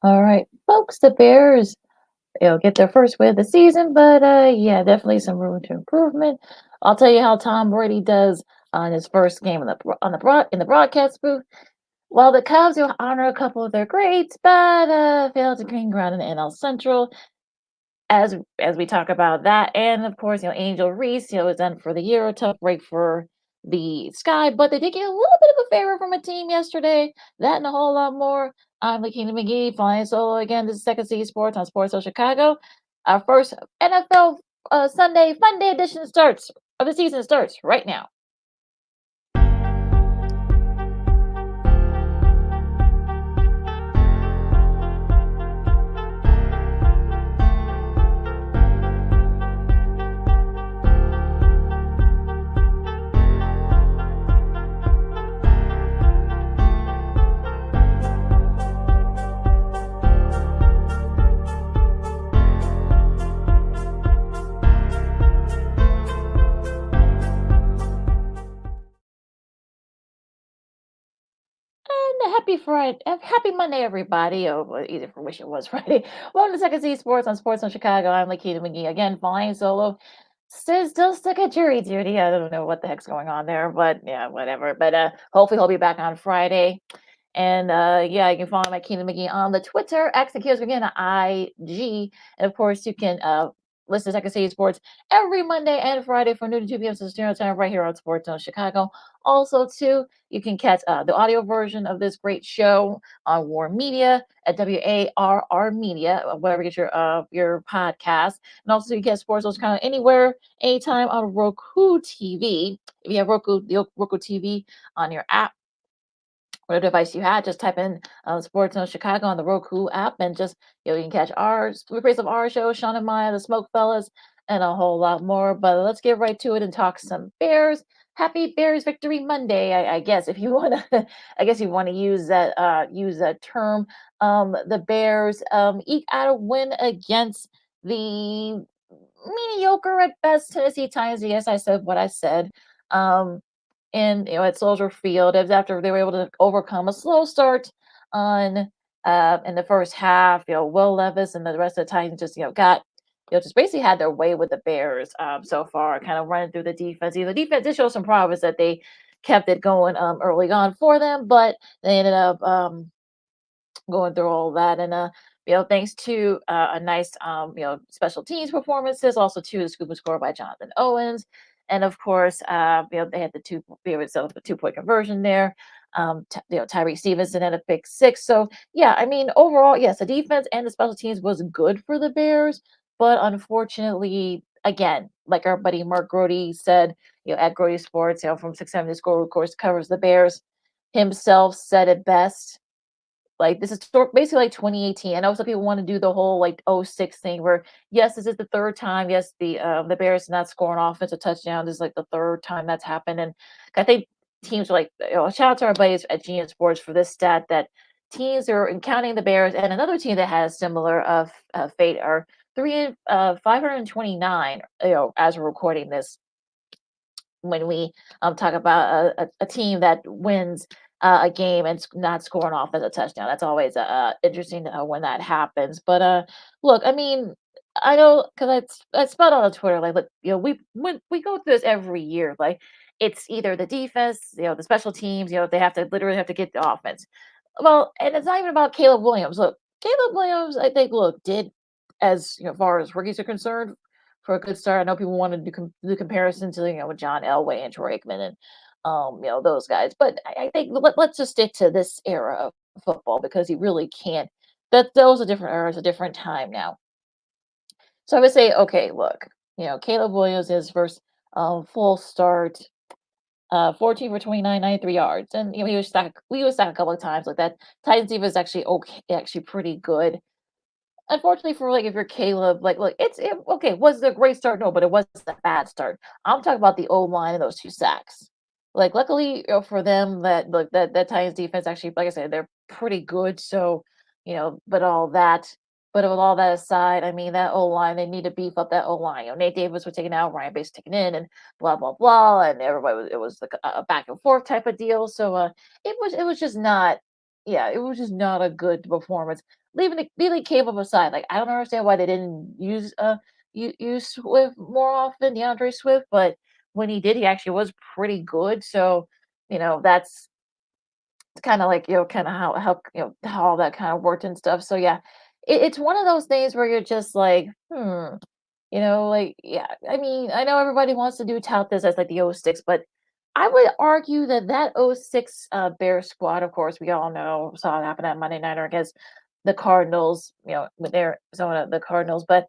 All right, folks, the Bears, get their first win of the season, but yeah, definitely some room to improvement. I'll tell you how Tom Brady does on his first game in the broadcast booth. While the Cubs will honor a couple of their greats, but failed to gain ground in the NL Central. As we talk about that, and of course, Angel Reese, is done for the year. A tough break for the Sky, but they did get a little bit of a favor from a team yesterday. That and a whole lot more. I'm Lakina McGee, flying solo again. This is Second City Sports on Sports of Chicago. Our first NFL Sunday Fun Day edition starts of the season starts right now. And happy Friday, happy Monday, everybody. Oh, well, either for wish it was Friday. Welcome to Second City Sports on Sports on Chicago. I'm Lakita McGee again, flying solo. Still stuck at jury duty. I don't know what the heck's going on there, but yeah, whatever. But hopefully he'll be back on Friday. And yeah, you can follow my Keenan McGee on the Twitter, X and Kiosk again, IG. And of course, you can listen to Second City Sports every Monday and Friday from noon to 2 p.m. Central Standard Time right here on Sports Zone Chicago. Also, too, you can catch the audio version of this great show on War Media at WARR Media, wherever you get your podcast. And also, you can get Sports Zone Chicago anywhere, anytime on Roku TV. If you have the Roku TV on your app, whatever device you had, just type in Sports Zone Chicago on the Roku app, and just you can catch our replays of our show, Sean and Maya, the Smoke Fellas, and a whole lot more. But let's get right to it and talk some Bears. Happy Bears Victory Monday, I guess, if you want to. I guess you want to use that term. The Bears eke out a win against the mediocre at best Tennessee Titans. Yes, I said what I said. Um, and at Soldier Field, it was after they were able to overcome a slow start on in the first half. Will Levis and the rest of the Titans just got just basically had their way with the Bears so far, kind of running through the defense. The defense did show some progress that they kept it going early on for them, but they ended up going through all that. And thanks to a nice special teams performances, also to the scoop and score by Jonathan Owens, and of course they had the 2 point conversion there. Tyree Stevenson had a pick six. So yeah, I mean overall, yes, the defense and the special teams was good for the Bears, but unfortunately, again, like our buddy Mark Grody said, at Grody Sports, from 670 Score, of course, covers the Bears, himself said it best. Like, this is basically like 2018. I know some people want to do the whole like '06 thing where, yes, this is the third time. Yes, the Bears not scoring offensive touchdown. This is like the third time that's happened. And I think teams are like, shout out to our buddies at GN Sports for this stat that teams are counting the Bears and another team that has similar fate are 529, as we're recording this, when we talk about a team that wins a game and not scoring off as a touchdown. That's always interesting when that happens. But look, I mean, I know because I spelled on Twitter like, look, we go through this every year. Like, it's either the defense, the special teams, they have to literally have to get the offense. Well, and it's not even about Caleb Williams. Look, Caleb Williams, I think, did as far as rookies are concerned for a good start. I know people want to do comparison to with John Elway and Troy Aikman and those guys, but I think let's just stick to this era of football because he really can't. Those are different eras, a different time now. So I would say, okay, look, Caleb Williams is first full start. 14 for 29, 93 yards. And he was sacked a couple of times like that. Titans defense is actually okay, actually pretty good. Unfortunately for like if you're Caleb, like look, okay, was it a great start? No, but it wasn't a bad start. I'm talking about the O line and those two sacks. Like luckily, for them that look that Titans defense actually, like I said, they're pretty good. So, but with all that aside, I mean that O line, they need to beef up that O line. Nate Davis was taken out, Ryan Bates taken in, and blah blah blah, and everybody it was like a back and forth type of deal. So it was just not yeah, it was just not a good performance. Leaving Caleb aside, like I don't understand why they didn't use Swift more often, DeAndre Swift, but when he did, he actually was pretty good. So, that's kind of like, kind of how all that kind of worked and stuff. So yeah, it's one of those things where you're just like, like, yeah. I mean, I know everybody wants to do tout this as like the '06, but I would argue that '06 Bears squad, of course, we all know saw it happen at Monday Nighter against the Cardinals, with their Arizona, the Cardinals, but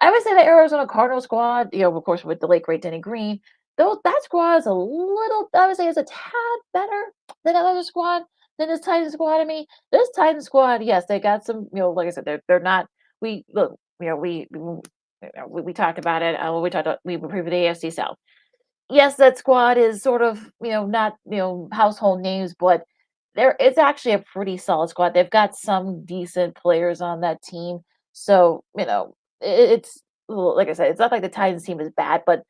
I would say the Arizona Cardinals squad, of course, with the late great Denny Green, though that squad is a little, I would say, is a tad better than another squad than this Titan squad. I mean, this Titan squad, yes, they got some, like I said, they're not. We look, we talked about it. We talked about we previewed the AFC South. Yes, that squad is sort of, not, household names, but it's actually a pretty solid squad. They've got some decent players on that team. So, it's well, like I said, it's not like the Titans team is bad, but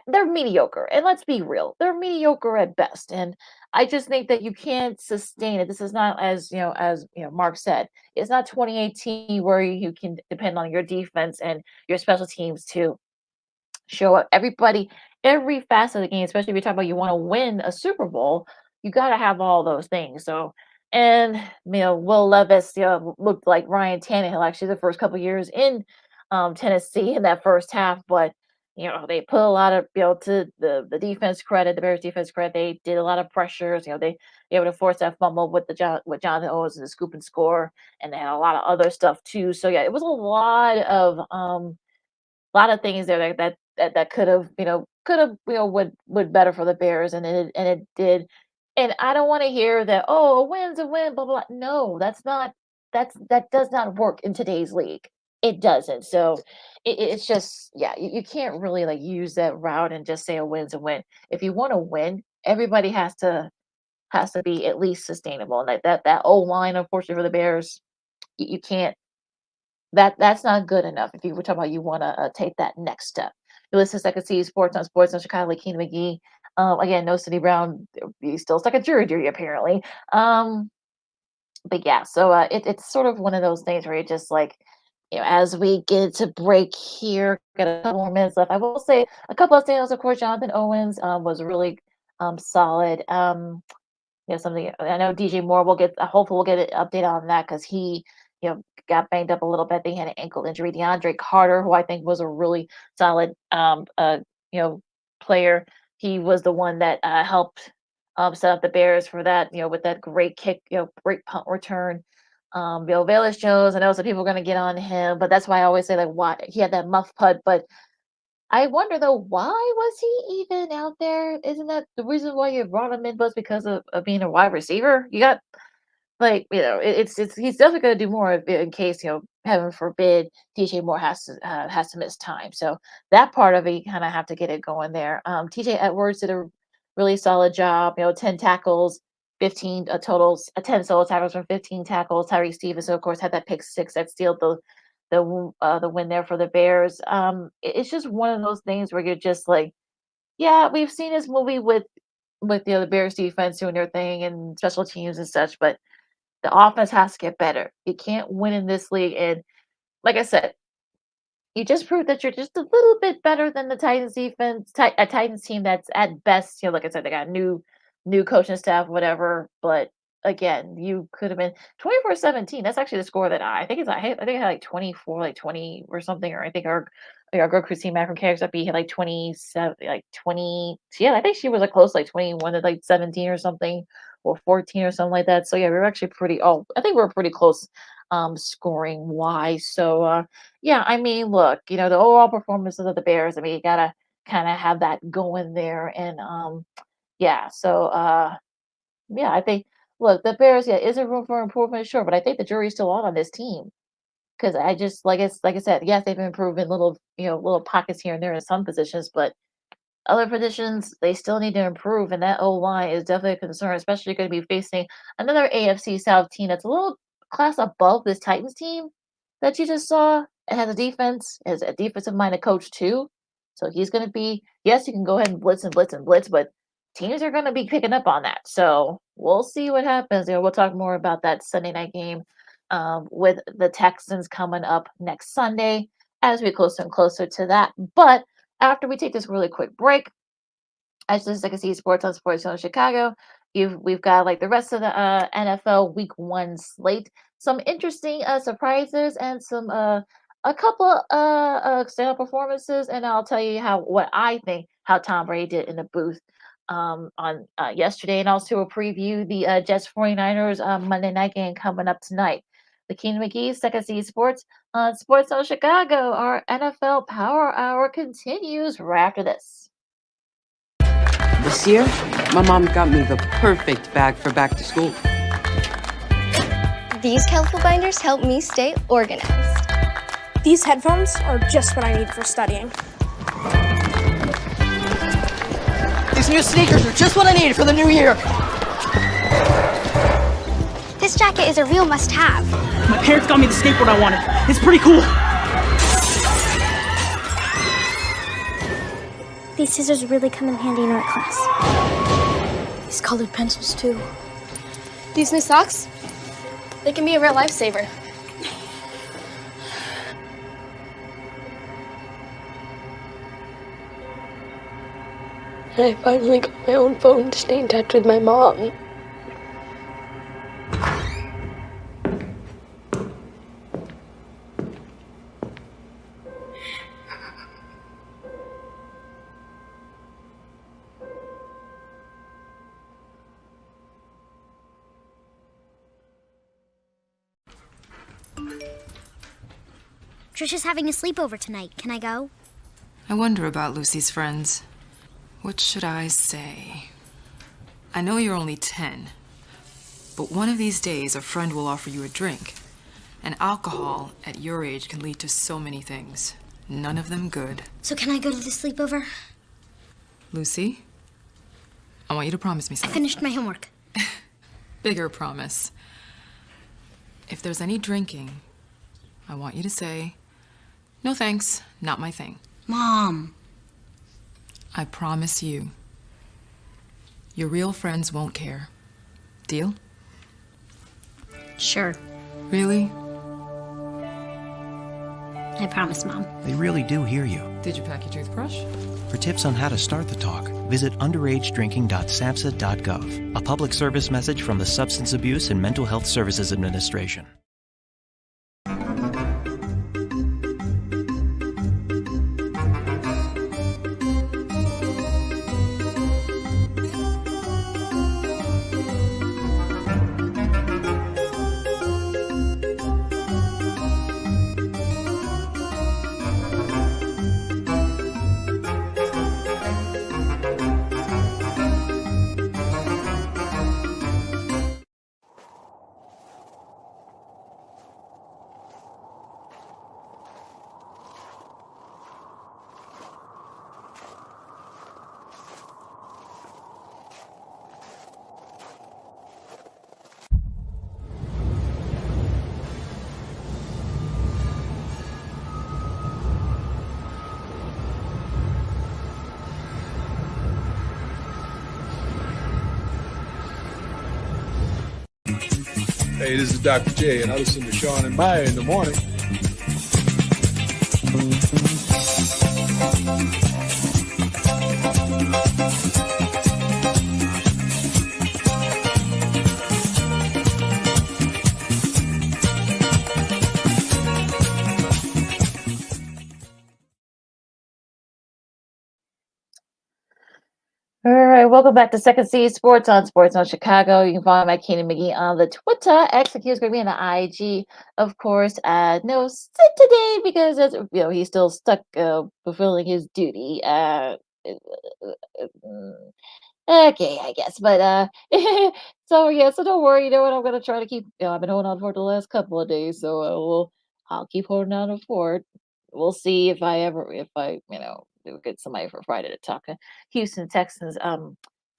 they're mediocre. And let's be real, they're mediocre at best. And I just think that you can't sustain it. This is not as Mark said, it's not 2018 where you can depend on your defense and your special teams to show up every facet of the game, especially if you talk about you want to win a Super Bowl, you got to have all those things. So, and Will Levis, looked like Ryan Tannehill actually the first couple years in Tennessee in that first half, but they put a lot of to the defense credit, the Bears defense credit. They did a lot of pressures. They able to force that fumble with Jonathan Owens and the scoop and score, and they had a lot of other stuff too. So yeah, it was a lot of things there that could have would better for the Bears, and it did. And I don't want to hear that, oh, a win's a win, blah blah. No, that does not work in today's league. It doesn't. So it's just, yeah, you can't really like use that route and just say a win's a win. If you want to win, everybody has to be at least sustainable. And that O line, unfortunately for the Bears, you can't that's not good enough if you were talking about you wanna, take that next step. You listen to Second City Sports on Chicago, like Keenan McGee. Again, no City Brown, he's still stuck at jury duty apparently. But yeah, so, it's sort of one of those things where you're just like, as we get to break here, got a couple more minutes left. I will say a couple of standouts, of course, Jonathan Owens, was really, solid. Something I know DJ Moore will get hopefully we'll get an update on that because he, got banged up a little bit. They had an ankle injury. DeAndre Carter, who I think was a really solid you know, player. He was the one that helped set up the Bears for that, with that great kick, great punt return. Bill Velus Jones, I know some people are gonna get on him, but that's why I always say like why he had that muff putt, but I wonder though, why was he even out there? Isn't that the reason why you brought him in was because of being a wide receiver? You got like, it's he's definitely gonna do more in case, heaven forbid, DJ Moore has to miss time. So that part of it, you kind of have to get it going there. TJ Edwards did a really solid job. 10 tackles, 15 totals, 10 solo tackles from 15 tackles. Tyree Stevenson, of course, had that pick six that sealed the win there for the Bears. It's just one of those things where you're just like, yeah, we've seen this movie with the Bears defense doing their thing and special teams and such, but the offense has to get better. You can't win in this league. And like I said, you just proved that you're just a little bit better than the Titans defense, a Titans team that's at best, like I said, they got new coaching staff, whatever. But again, you could have been 24-17. That's actually the score that I think I had like 24, like 20 or something, or I think our girl Christine Mack from KXRP had like 27, like 20. Yeah, I think she was like close, like 21 to like 17 or something, or 14 or something like that. So yeah, we were actually I think we were pretty close scoring wise. So yeah, I mean, look, the overall performance of the Bears, I mean, you gotta kind of have that going there. And yeah, so yeah, I think look, the Bears, yeah, is there room for improvement? Sure, but I think the jury's still out on this team. Because I just like I said, yes, they've improved in little pockets here and there in some positions, but other positions, they still need to improve, and that O-line is definitely a concern, especially gonna be facing another AFC South team that's a little class above this Titans team that you just saw. It has a defensive-minded coach too. So he's gonna be yes, you can go ahead and blitz and blitz and blitz, but teams are going to be picking up on that. So we'll see what happens. We'll talk more about that Sunday night game with the Texans coming up next Sunday as we closer and closer to that. But after we take this really quick break, as just like I see sports on Sports Zone Chicago. We've got like the rest of the NFL Week One slate, some interesting surprises and some a couple standout performances, and I'll tell you how what I think how Tom Brady did in the booth on yesterday, and also a preview the Jets 49ers Monday night game coming up tonight. The King McGee, Second C Sports on Sports Zone Chicago. Our NFL Power Hour continues right after this. This year, my mom got me the perfect bag for back to school. These colorful binders help me stay organized. These headphones are just what I need for studying. These new sneakers are just what I needed for the new year. This jacket is a real must-have. My parents got me the skateboard I wanted. It's pretty cool. These scissors really come in handy in art class. These colored pencils, too. These new socks, they can be a real lifesaver. I finally got my own phone to stay in touch with my mom. Trisha's having a sleepover tonight. Can I go? I wonder about Lucy's friends. What should I say? I know you're only 10, but one of these days a friend will offer you a drink. And alcohol at your age can lead to so many things. None of them good. So can I go to the sleepover? Lucy, I want you to promise me I something. finished my homework. Bigger promise. If there's any drinking, I want you to say, "No thanks, not my thing." Mom. I promise you. Your real friends won't care. Deal? Sure. Really? I promise, Mom. They really do hear you. Did you pack your toothbrush? For tips on how to start the talk, visit underagedrinking.samhsa.gov, a public service message from the Substance Abuse and Mental Health Services Administration. Hey, this is Dr. J, and I listen to Sean and Maya in the morning. All right, welcome back to Second C Sports on Sports on Chicago. You can follow my Keenan McGee on the Twitter. X, he's going to be on the IG, of course. No sit today because he's still stuck fulfilling his duty. Okay, I guess, but so don't worry. You know what? I'm going to try to keep. I've been holding on for the last couple of days, so I'll keep holding on for it. We'll see if I do get somebody for Friday to talk Houston Texans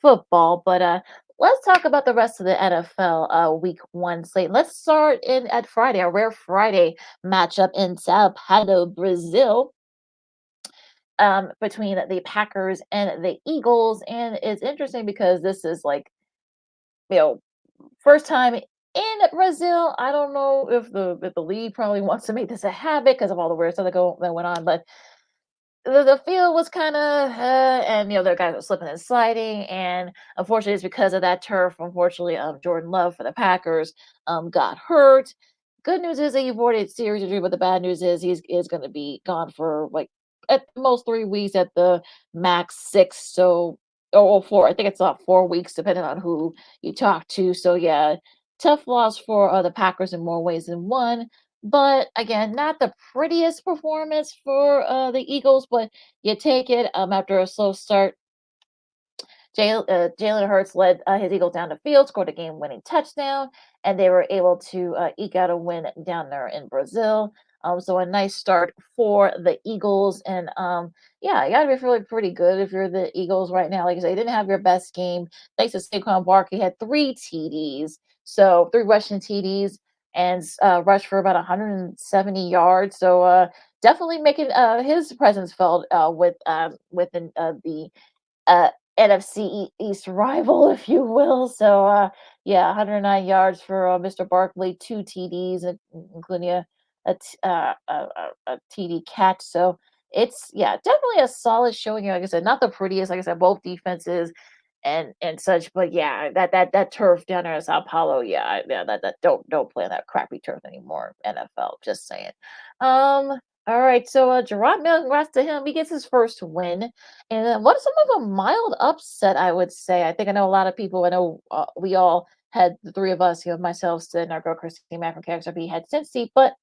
football. But let's talk about the rest of the NFL Week One slate. Let's start at Friday, a rare Friday matchup in Sao Paulo, Brazil. between the Packers and the Eagles, and it's interesting because this is like, you know, first time in Brazil. I don't know if the league probably wants to make this a habit because of all the weird stuff that went on, but the field was kind of, and the guys were slipping and sliding, and unfortunately, it's because of that turf. Unfortunately, Jordan Love for the Packers got hurt. Good news is that he avoided serious injury, but the bad news is he's is going to be gone for like at the most 3 weeks, at the max 6. So, or 4. I think it's 4 weeks, depending on who you talk to. So yeah, tough loss for the Packers in more ways than one. But again, not the prettiest performance for the Eagles, but you take it after a slow start. Jalen Hurts led his Eagles down the field, scored a game-winning touchdown, and they were able to eke out a win down there in Brazil. So a nice start for the Eagles, and yeah, you got to be feeling pretty good if you're the Eagles right now. Like I said, you didn't have your best game. Thanks to Saquon Barkley, had 3 TDs, so 3 rushing TDs, and rushed for about 170 yards. So definitely making his presence felt within the uh, NFC East rival, if you will. So, yeah, 109 yards for Mr. Barkley, 2 TDs, including a TD catch. So yeah, definitely a solid showing. Like I said, not the prettiest. Like I said, both defenses and such. But yeah, that turf down there in Sao Paulo, yeah, yeah, that don't play on that crappy turf anymore. NFL, just saying. All right, so Gerard Miller, congrats to him. He gets his first win. And what is some of a mild upset, I would say. I think I know a lot of people. I know we all had, the three of us, myself, Sid, and our girl Christine Mack from KXRB, had Cincy, but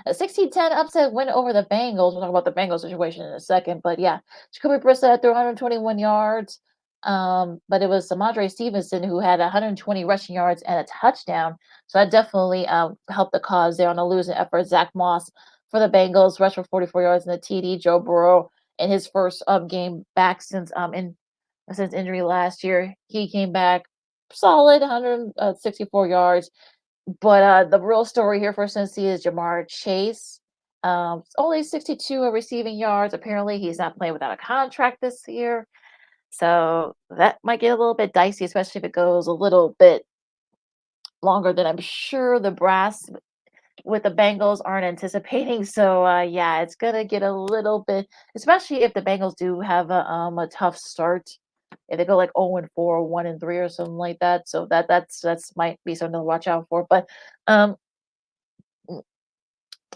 a 16-10 upset win over the Bengals. We'll talk about the Bengals situation in a second. But yeah, Jacoby Brissett threw 121 yards. But it was Samandre Stevenson who had 120 rushing yards and a touchdown. So that definitely helped the cause there on a losing effort. Zach Moss for the Bengals rushed for 44 yards in the TD. Joe Burrow in his first game back since injury last year. He came back solid, 164 yards. But the real story here for Cincy is Jamar Chase. Only 62 receiving yards. Apparently, he's not playing without a contract this year. So that might get a little bit dicey, especially if it goes a little bit longer than I'm sure the brass with the Bengals aren't anticipating. So yeah, it's gonna get a little bit, especially if the Bengals do have a tough start. If they go like 0-4, 1-3, or something like that. So that's might be something to watch out for. But um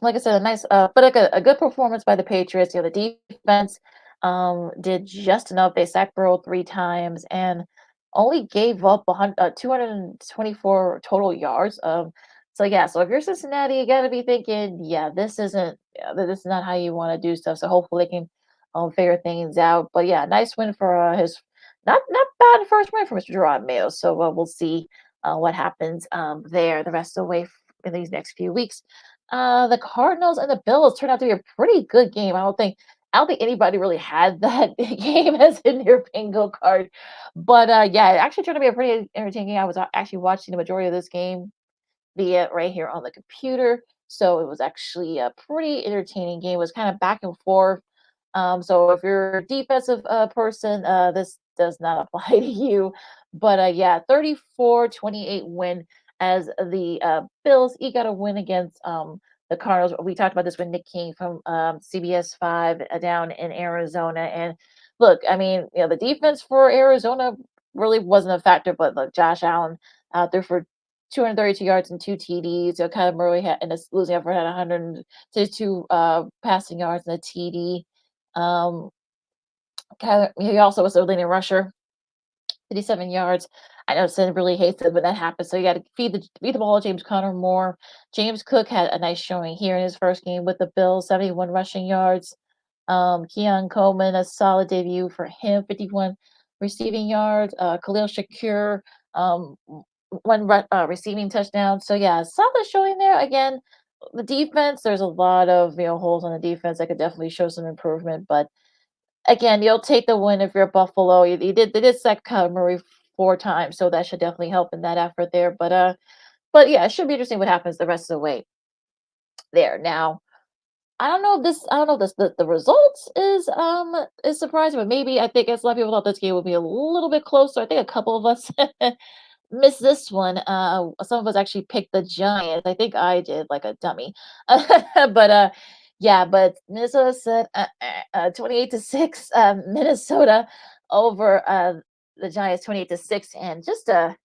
like I said, a nice, but like a good performance by the Patriots. The defense did just enough. They sacked Burrow 3 times and only gave up 224 total yards. So yeah, so if you're Cincinnati, you got to be thinking, yeah, this is not how you want to do stuff. So hopefully they can figure things out. But yeah, nice win for his not bad first win for Mr. Gerard Mayo. So we'll see what happens there the rest of the way in these next few weeks. The Cardinals and the Bills turned out to be a pretty good game. I don't think anybody really had that game as in their bingo card. But yeah, it actually turned out to be a pretty entertaining game. I was actually watching the majority of this game via right here on the computer. So it was actually a pretty entertaining game. It was kind of back and forth. So if you're a defensive person, this does not apply to you. But yeah, 34-28 win as the Bills got a win against the Cardinals. We talked about this with Nick King from CBS 5 down in Arizona. And look, I mean, the defense for Arizona really wasn't a factor, but look, Josh Allen out there for 232 yards and 2 TDs. So Kyler Murray in this losing effort had 162 passing yards and a TD. He also was a leading rusher, 57 yards. I know Sin really hates it when that happens. So you got to feed the ball to James Conner more. James Cook had a nice showing here in his first game with the Bills, 71 rushing yards. Keon Coleman, a solid debut for him, 51 receiving yards. Khalil Shakir, one receiving touchdown. So yeah, solid showing there. Again, the defense, there's a lot of holes on the defense that could definitely show some improvement. But again, you'll take the win if you're Buffalo. They did sack Kyler Murray 4 times, so that should definitely help in that effort there. But yeah, it should be interesting what happens the rest of the way there. Now, I don't know if this the results is surprising, but maybe I think as a lot of people thought this game would be a little bit closer. I think a couple of us missed this one. Some of us actually picked the Giants. I think I did like a dummy. But yeah, but Minnesota said 28-6 Minnesota over the Giants 28-6, and just cover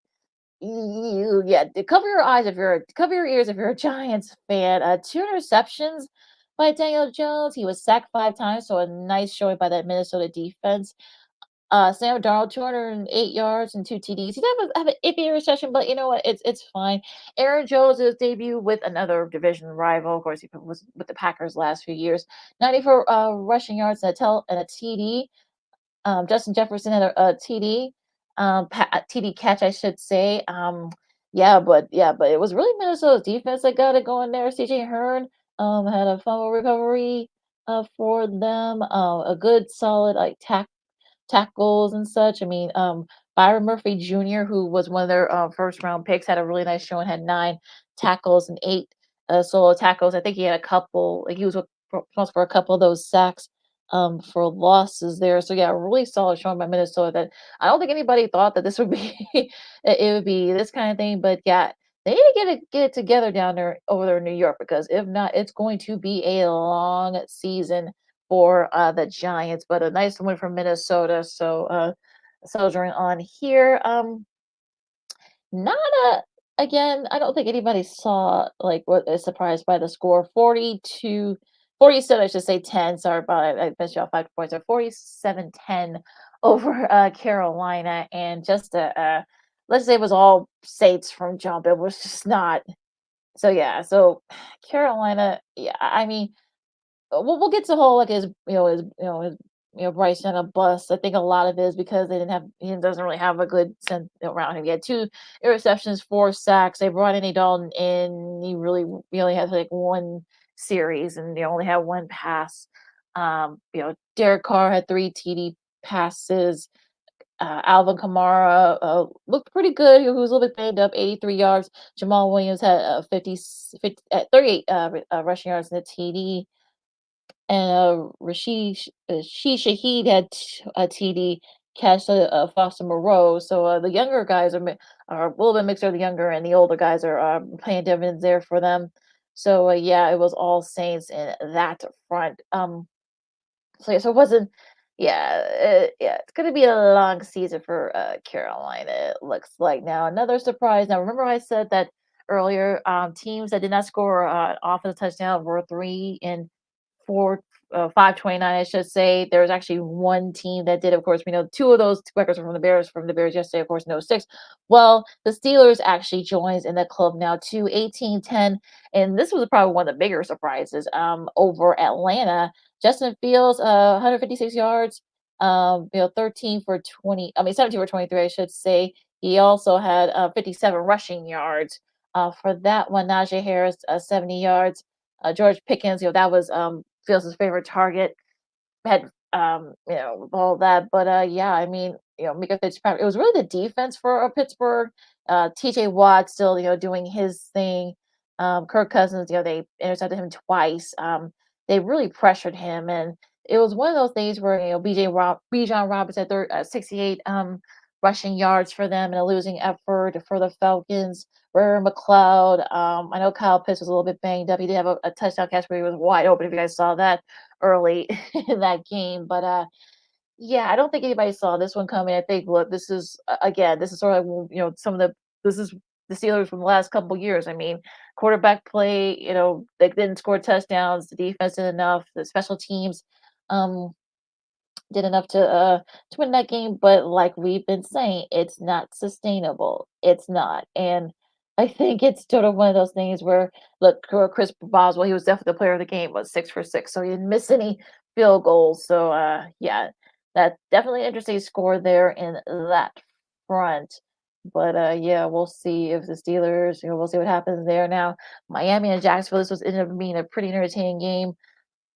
your eyes if you're cover your ears if you're a Giants fan. Two interceptions by Daniel Jones. He was sacked 5 times, so a nice showing by that Minnesota defense. Sam Darnold, 208 yards and 2 TDs. He did have an iffy interception, but you know what? It's fine. Aaron Jones' debut with another division rival. Of course, he was with the Packers last few years. 94 rushing yards and a TD. Justin Jefferson had a TD, TD catch, I should say. But it was really Minnesota's defense that got it going there. CJ Hearn had a fumble recovery for them. A good solid like tackles and such. I mean, Byron Murphy Jr., who was one of their first round picks, had a really nice showing, had 9 tackles and 8 solo tackles. I think he had a couple, like he was responsible for a couple of those sacks for losses there. So yeah, really solid showing by Minnesota that I don't think anybody thought that this would be it would be this kind of thing. But yeah, they need to get it together down there over there in New York, because if not, it's going to be a long season for the Giants. But a nice win from Minnesota. So soldiering on here. Not a again, I don't think anybody saw like what is surprised by the score. 47, I should say 10. Sorry about I missed you off 5 points. Or 47-10 over Carolina. And just let's say it was all Saints from jump. It was just not. So yeah, so Carolina, yeah, I mean, we'll get to the whole like his Bryce Young a bust. I think a lot of it is because he doesn't really have a good sense around him. He had 2 interceptions, 4 sacks. They brought Andy Dalton in. He only had like one series, and they only had one pass. Derek Carr had 3 TD passes. Alvin Kamara looked pretty good. He was a little bit banged up, 83 yards. Jamal Williams had 38 rushing yards in the TD. And Rashid Shaheed had a TD catch Foster Moreau. So the younger guys are a little bit mixed. The younger and the older guys are playing dividends there for them. So yeah, it was all Saints in that front. So it wasn't. Yeah, it's gonna be a long season for Carolina. It looks like now another surprise. Now remember I said that earlier. Teams that did not score offensive touchdown were 3 and 4, 529, I should say. There was actually one team that did. Of course, we know 2 of those records were from the Bears yesterday, of course, no 6. Well, the Steelers actually joins in the club now too, 18-10. And this was probably one of the bigger surprises over Atlanta. Justin Fields, 156 yards, 13 for 20, 17 for 23, I should say. He also had 57 rushing yards. For that one, Najee Harris, 70 yards. George Pickens, that was Fields' favorite target. Had all that, but yeah, I mean, Mika Fitzpatrick. It was really the defense for Pittsburgh. T.J. Watt still, doing his thing. Kirk Cousins, they intercepted him twice. They really pressured him, and it was one of those things where Bijan Roberts had 68 rushing yards for them in a losing effort for the Falcons. McLeod. I know Kyle Pitts was a little bit banged up. He did have a touchdown catch where he was wide open. If you guys saw that early in that game, but yeah, I don't think anybody saw this one coming. I think look, this is again, this is sort of like, this is the Steelers from the last couple of years. I mean, quarterback play. They didn't score touchdowns. The defense did enough. The special teams. Did enough to win that game, but like we've been saying, it's not sustainable. It's not, and I think it's sort of one of those things where look, Chris Boswell, he was definitely the player of the game, was 6 for 6, so he didn't miss any field goals. So yeah, that's definitely an interesting score there in that front. But yeah, we'll see if the Steelers, we'll see what happens there. Now, Miami and Jacksonville, this was ended up being a pretty entertaining game.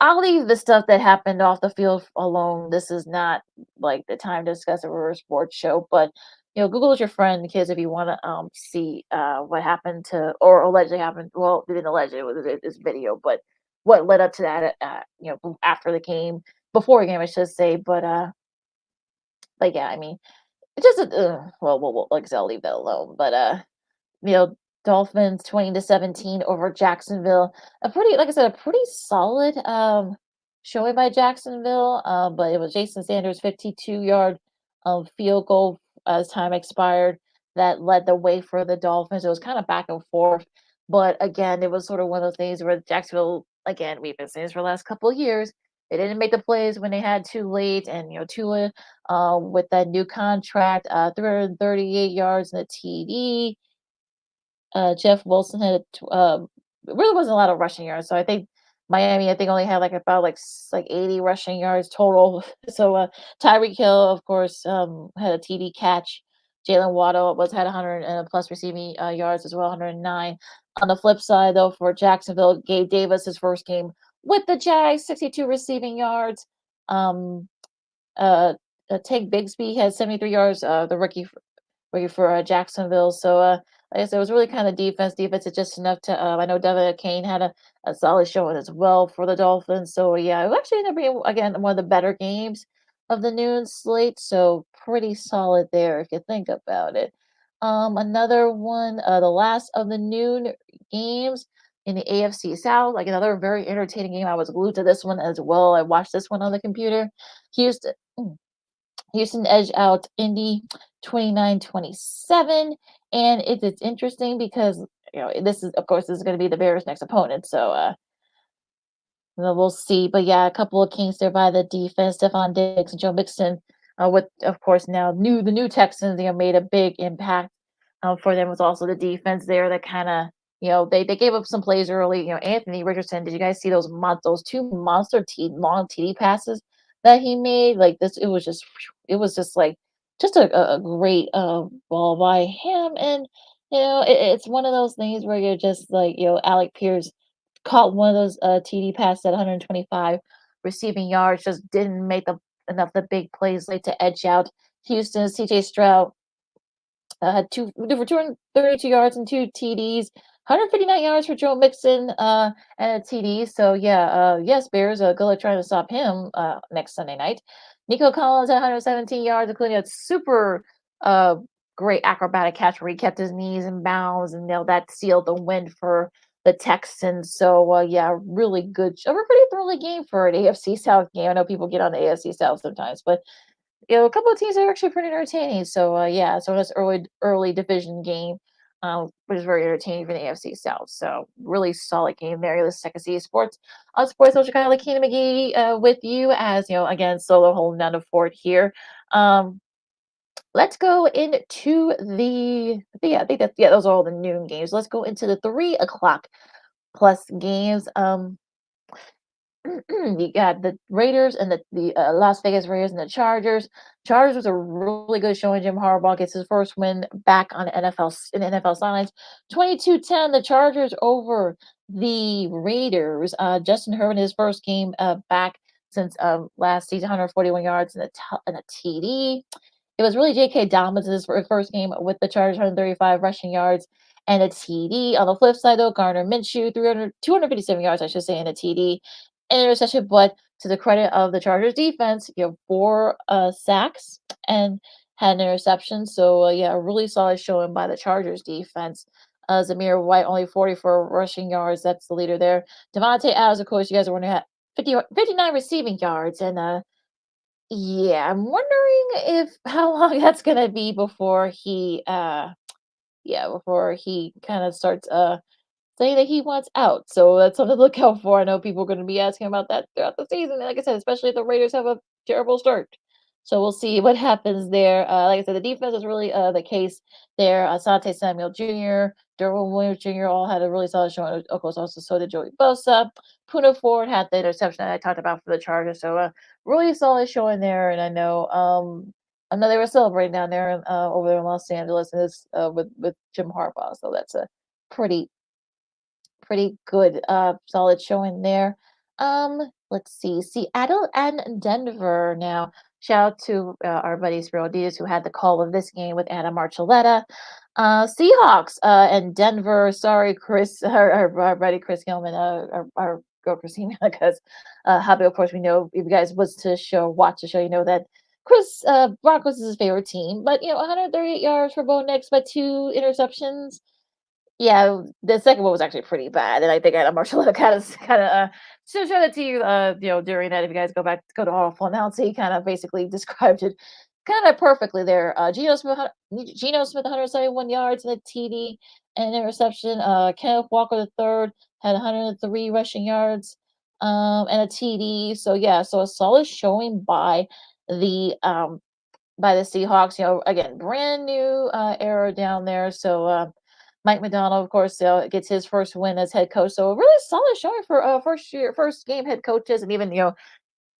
I'll leave the stuff that happened off the field alone. This is not like the time to discuss a sports show, but Google is your friend, kids, if you want to see what happened to or allegedly happened. Well, they didn't allege it was this video, but what led up to that, after the game, before the game, I should say. But yeah, I mean, it just well, like I said, I'll leave that alone. You know, Dolphins 20-17 over Jacksonville. A pretty, like I said, a pretty solid showing by Jacksonville. But it was Jason Sanders' 52-yard field goal as time expired that led the way for the Dolphins. It was kind of back and forth, but again, it was sort of one of those things where Jacksonville, again, we've been saying this for the last couple of years. They didn't make the plays when they had too late, and Tua, with that new contract, 338 yards and a TD. Jeff Wilson had it really wasn't a lot of rushing yards. So I think Miami, I think only had like about like 80 rushing yards total. So Tyreek Hill, of course, had a TD catch. Jalen Waddle had 100 and plus receiving yards as well, 109. On the flip side, though, for Jacksonville, Gabe Davis, his first game with the Jags, 62 receiving yards. Um, Tank Bigsby had 73 yards. The rookie for Jacksonville. So, like I said, it was really kind of defense. Defense is just enough to. I know Devin Kane had a solid showing as well for the Dolphins. So, yeah, it actually ended up being, again, one of the better games of the noon slate. So, pretty solid there if you think about it. Another one, the last of the noon games in the AFC South, like another very entertaining game. I was glued to this one as well. I watched this one on the computer. Houston. Houston edged out Indy 29-27. And it's interesting because, this is, of course, this is going to be the Bears' next opponent. So, we'll see. But yeah, a couple of kings there by the defense. Stephon Diggs and Joe Mixon, with, of course, now the new Texans, made a big impact for them. Was also the defense there that kind of, they gave up some plays early. Anthony Richardson, did you guys see those two monster long TD passes that he made? Like this, it was just like just a great ball by him. And it's one of those things where you're just like, Alec Pierce caught one of those TD passes at 125 receiving yards, just didn't make enough the big plays late to edge out Houston's CJ Stroud. Had for 232 yards and two TDs, 159 yards for Joe Mixon and a TD. So yeah, yes, Bears good luck trying to stop him next Sunday night. Nico Collins had 117 yards, including a super great acrobatic catch where he kept his knees in bounds, and that sealed the win for the Texans. So yeah, really good, a pretty thrilling game for an AFC South game. I know people get on the AFC South sometimes, but a couple of teams are actually pretty entertaining. So yeah, so this early division game, which is very entertaining for the AFC South. So really solid game there. Let's check and see sports on Sports Social Chicago. Keena McGee with you as again solo holding down the fort here. Let's go into I think that's those are all the noon games. Let's go into the 3 o'clock plus games. You got the Raiders and the Las Vegas Raiders and the Chargers. Chargers was a really good showing. Jim Harbaugh gets his first win back on NFL sidelines. 22-10, the Chargers over the Raiders. Justin Herbert, his first game back since last season, 141 yards and a TD. It was really J.K. Dobbins' first game with the Chargers, 135 rushing yards and a TD. On the flip side, though, Gardner Minshew, 257 yards, I should say, and a TD. Interception, but to the credit of the Chargers defense, 4 sacks and had an interception. So, yeah, a really solid showing by the Chargers defense. Zamir White, only 44 rushing yards. That's the leader there. Devontae Adams, of course, you guys are wondering, had 59 receiving yards. And yeah, I'm wondering how long that's gonna be before he before he kind of starts saying that he wants out. So that's something to look out for. I know people are going to be asking about that throughout the season. And like I said, especially if the Raiders have a terrible start. So we'll see what happens there. Like I said, the defense is really the case there. Asante Samuel Jr., Derwin Williams Jr. all had a really solid showing. Of course, also so did Joey Bosa. Puna Ford had the interception that I talked about for the Chargers. So really solid showing there. And I know they were celebrating down there over there in Los Angeles and this with Jim Harbaugh. So that's a pretty good solid showing there. Let's see, Seattle and Denver now. Shout out to our buddy Spiro Diaz who had the call of this game with Anna Marcelletta. Seahawks and Denver. Sorry, Chris, our buddy Chris Gilman, our go Christina, because Hobby, of course, we know if you guys was to watch the show, you know that Chris Broncos is his favorite team. But 138 yards for Bo Nix, but 2 interceptions. Yeah, the second one was actually pretty bad, and I think Marcelo kind of still showed it to you, during that. If you guys go to Awful Announce, he kind of basically described it kind of perfectly there. Geno Smith, 171 yards and a TD and an interception. Kenneth Walker the third had 103 rushing yards, and a TD. So yeah, so a solid showing by the Seahawks. Again, brand new era down there. So Mike McDonald, of course, gets his first win as head coach. So a really solid showing for first game head coaches, and even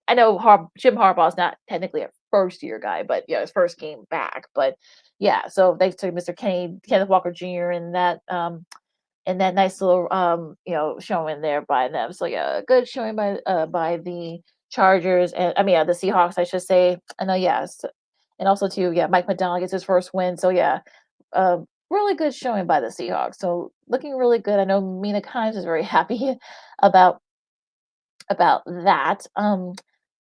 I know Jim Harbaugh's not technically a first year guy, but his first game back. But yeah, so thanks to Mr. Kenneth Walker Jr. And that nice little showing there by them. So yeah, good showing by the Chargers, and I mean the Seahawks, I should say. I know, yes, and also too, yeah, Mike McDonald gets his first win. So yeah, uh, really good showing by the Seahawks. So looking really good. I know Mina Kimes is very happy about that.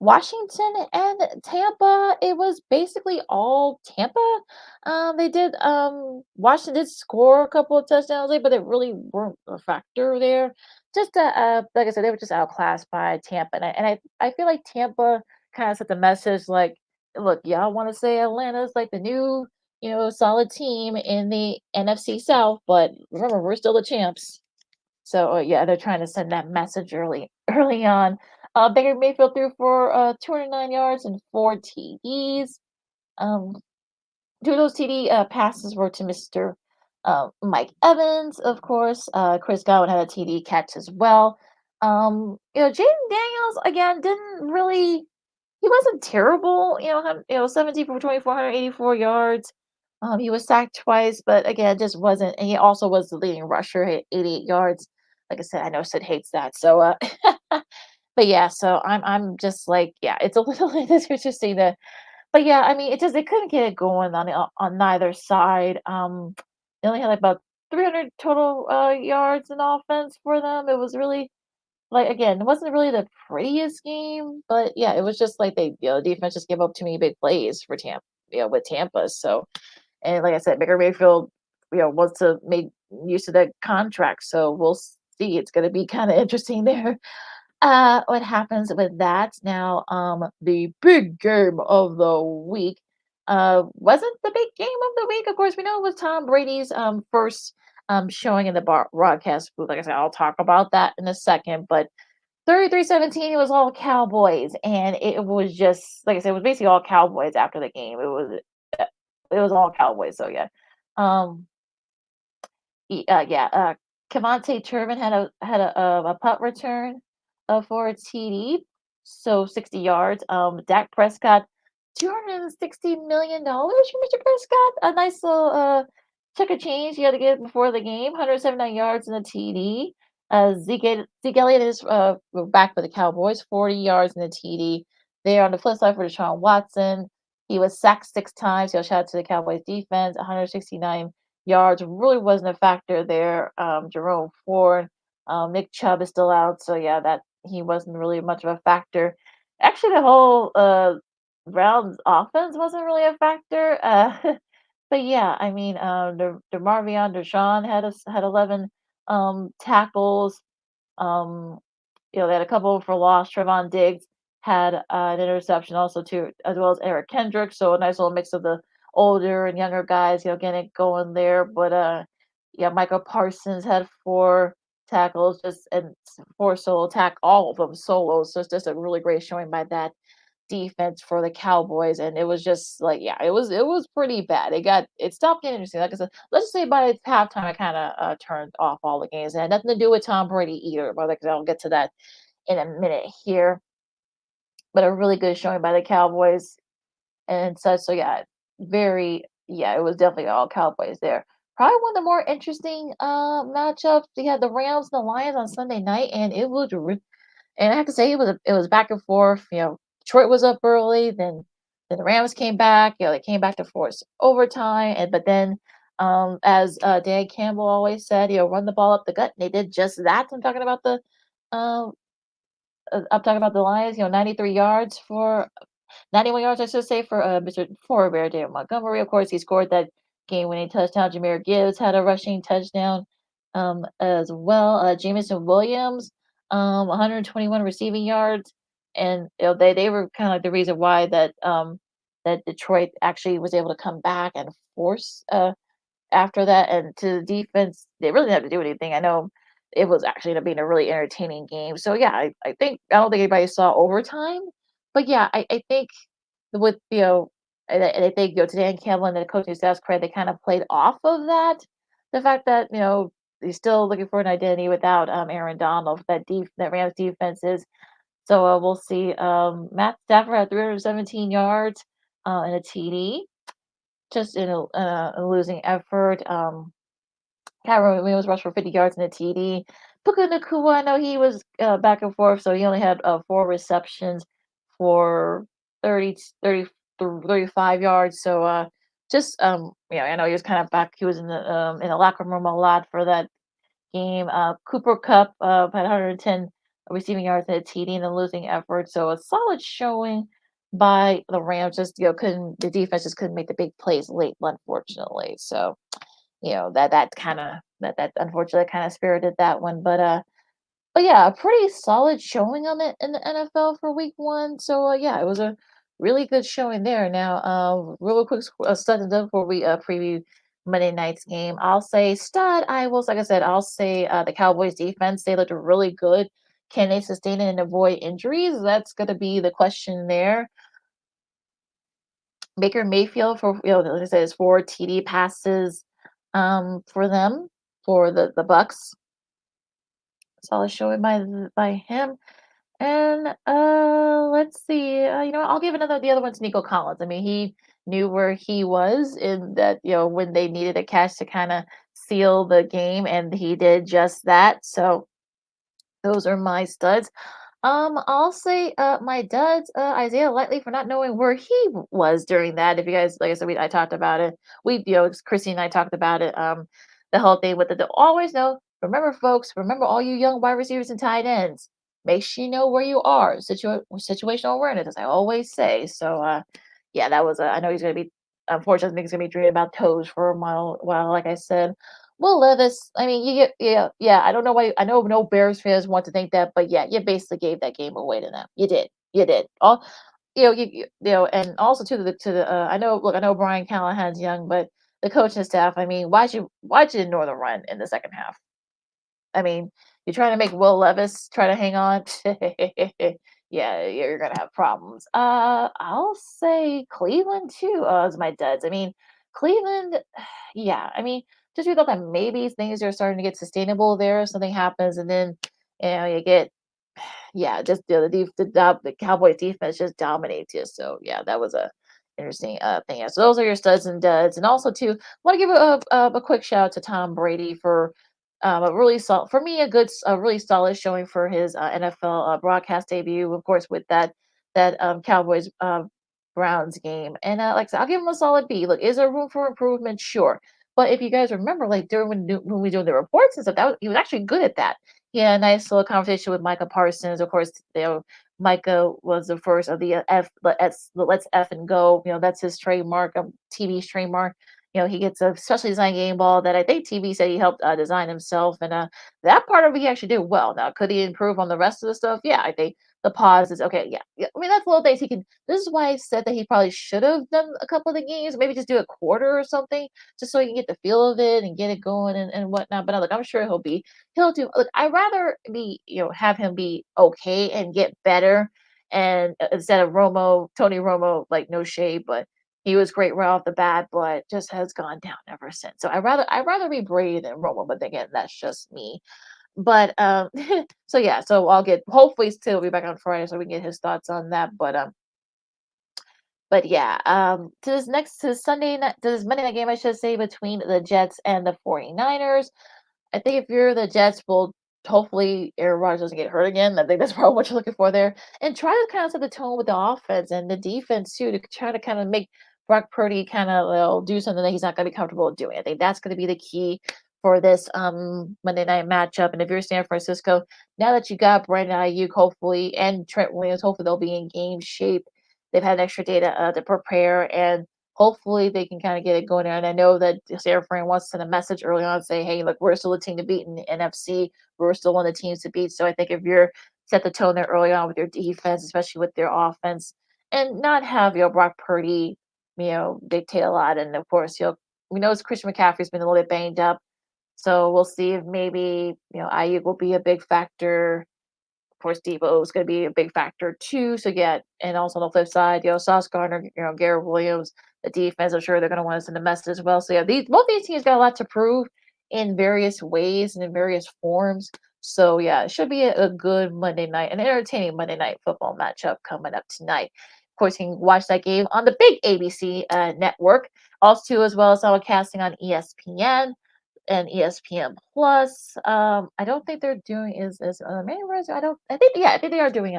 Washington and Tampa, it was basically all Tampa. They did Washington did score a couple of touchdowns late, but they really weren't a factor there. Just like I said, they were just outclassed by Tampa, and I feel like Tampa kind of set the message like, look, y'all want to say Atlanta's like the new solid team in the NFC South, but remember, we're still the champs. So yeah, they're trying to send that message early on. Baker Mayfield threw for 209 yards and 4 TDs. Um, 2 of those TD passes were to Mr. Mike Evans, of course. Chris Godwin had a TD catch as well. Jaden Daniels again didn't really. He wasn't terrible. 17 for 24, 184 yards. He was sacked twice, but again, just wasn't. And he also was the leading rusher, hit 88 yards. Like I said, I know Sid hates that. So, but yeah, so I'm just like, yeah, it's a little interesting to, but yeah, I mean, they couldn't get it going on neither side. They only had like about 300 total yards in offense for them. It was really like, again, it wasn't really the prettiest game, but yeah, it was just like defense just gave up too many big plays for Tampa, with Tampa. So, and like I said, Baker Mayfield, wants to make use of that contract. So we'll see. It's going to be kind of interesting there. What happens with that now? The big game of the week wasn't the big game of the week. Of course, we know it was Tom Brady's first showing in the broadcast booth. Like I said, I'll talk about that in a second. But 33-17, it was all Cowboys, and it was just like I said, it was basically all Cowboys after the game. It was all Cowboys. So yeah, um, Cavante Turvin had a punt return for a TD, so 60 yards. Dak Prescott, $260 from Mr. Prescott. A nice little check of change you had to get before the game. 179 yards and a TD. Zeke Elliott is back for the Cowboys, 40 yards and a TD. There on the flip side for Deshaun Watson, he was sacked 6 times. Shout out to the Cowboys defense, 169 yards. Really wasn't a factor there. Jerome Ford, Nick Chubb is still out, so yeah, that he wasn't really much of a factor. Actually, the whole Browns offense wasn't really a factor. But yeah, I mean, DeMarvion Deshaun had 11 tackles. Um, they had a couple for loss. Trevon Diggs had an interception also too, as well as Eric Kendrick. So a nice little mix of the older and younger guys, getting it going there. But yeah, Michael Parsons had 4 tackles, and 4 solo all of them solos. So it's just a really great showing by that defense for the Cowboys, and it was just like, yeah, it was pretty bad. It stopped getting interesting. Like I said, let's just say by halftime, I kind of turned off all the games. It had nothing to do with Tom Brady either, but like I said, I'll get to that in a minute here. But a really good showing by the Cowboys and such. So yeah, it was definitely all Cowboys there. Probably one of the more interesting matchups. We had the Rams and the Lions on Sunday night, and and I have to say it was back and forth. Detroit was up early, then the Rams came back. They came back to force overtime, but then as Dan Campbell always said, run the ball up the gut. And they did just that. I'm talking about the I'm talking about the Lions. 93 yards for 91 yards, I should say, for Mr. for Bear David Montgomery. Of course, he scored that game-winning touchdown. Jameer Gibbs had a rushing touchdown as well. Jameson Williams, 121 receiving yards, and they were kind of like the reason why that Detroit actually was able to come back and force after that. And to the defense, they really didn't have to do anything. I know it was actually ended up being a really entertaining game. So yeah, I think I don't think anybody saw overtime, but yeah, I think with and I think to Dan Campbell and the coaching staff's credit, they kind of played off of that. The fact that he's still looking for an identity without Aaron Donald. That Rams defense is. So we'll see. Matt Stafford had 317 yards and a TD, just in a losing effort. Cameron Williams rushed for 50 yards and a TD. Puka Nacua, I know he was back and forth, so he only had 4 receptions for 30, 35 yards. So just I know he was kind of back. He was in the locker room a lot for that game. Cooper Cup had 110 receiving yards and a TD in a losing effort. So a solid showing by the Rams. Just the defense just couldn't make the big plays late, unfortunately. So that unfortunately kind of spirited that one. But yeah, a pretty solid showing on it in the NFL for week 1. So yeah, it was a really good showing there. Now, real quick stud and done before we preview Monday night's game. I'll say stud. Like I said, I'll say the Cowboys defense. They looked really good. Can they sustain it and avoid injuries? That's going to be the question there. Baker Mayfield for like I said, is 4 TD passes for them for the Bucks. Solid showing by him. And let's see. I'll give the other one's Nico Collins. I mean, he knew where he was in that, when they needed a catch to kind of seal the game, and he did just that. So those are my studs. I'll say my duds, Isaiah Likely for not knowing where he was during that. If you guys, like I said, I talked about it. Chrissy and I talked about it. The whole thing with the always know. Remember, folks. Remember, all you young wide receivers and tight ends. Make sure you know where you are. Situational awareness, as I always say. So, yeah, that was. I know he's gonna be. Unfortunately, I think he's gonna be dreaming about toes for a while. Like I said. Will Levis, I mean, yeah. I don't know why. I know no Bears fans want to think that, but yeah, you basically gave that game away to them. You did. All, and also to the. I know. Look, I know Brian Callahan's young, but the coaching staff. I mean, why'd you ignore the run in the second half? I mean, you're trying to make Will Levis try to hang on. Yeah, you're gonna have problems. I'll say Cleveland too. As my duds. I mean, Cleveland. Yeah, I mean, just we thought that maybe things are starting to get sustainable there. Something happens, and then you get just the Cowboys defense just dominates you. So yeah, that was a interesting thing. Yeah, so those are your studs and duds, and also too want to give a quick shout out to Tom Brady for a really solid for me a really solid showing for his NFL broadcast debut. Of course, with that Cowboys Browns game, and like I said, I'll give him a solid B. Look, is there room for improvement? Sure. But if you guys remember, like during when we doing the reports and stuff, he was actually good at that. He had a nice little conversation with Micah Parsons. Of course, Micah was the first of the let's F and go. That's his trademark, TV's trademark. He gets a specially designed game ball that I think TV said he helped design himself, and that part of it he actually did well. Now, could he improve on the rest of the stuff? Yeah, I think the pause is okay. Yeah. I mean, that's little things he can. This is why I said that he probably should have done a couple of the games, maybe just do a quarter or something, just so he can get the feel of it and get it going and whatnot. But look, I'm sure he'll do. Look, I'd rather have him be okay and get better, and instead of Tony Romo, like no shade, but he was great right off the bat, but just has gone down ever since. So I'd rather be Brady than Romo, but again, that's just me. But so yeah, so I'll get hopefully still be back on Friday so we can get his thoughts on that. But yeah, to this Sunday night, to this Monday night game, I should say, between the Jets and the 49ers. I think if you're the Jets, will hopefully Aaron Rodgers doesn't get hurt again. I think that's probably what you're looking for there. And try to kind of set the tone with the offense and the defense too, to try to kind of make Brock Purdy kind of do something that he's not going to be comfortable doing. I think that's going to be the key for this Monday night matchup. And if you're San Francisco, now that you got Brandon Ayuk, hopefully, and Trent Williams, hopefully they'll be in game shape. They've had extra data to prepare, and hopefully they can kind of get it going there. And I know that Sarah Fran wants to send a message early on, say, hey, look, we're still a team to beat in the NFC. We're still one of the teams to beat. So I think if you're set the tone there early on with your defense, especially with their offense, and not have Brock Purdy, dictate a lot. And of course, we know Christian McCaffrey's been a little bit banged up, so we'll see if maybe Ayuk will be a big factor. Of course, Debo is going to be a big factor too. So and also on the flip side, Sauce Gardner, Garrett Williams, the defense. I'm sure they're going to want to send a message as well. So both these teams got a lot to prove in various ways and in various forms. So it should be a good Monday night, an entertaining Monday night football matchup coming up tonight. Of course, you can watch that game on the big ABC network, also as well as simulcasting on ESPN and ESPN Plus. I don't think they're doing I think they are doing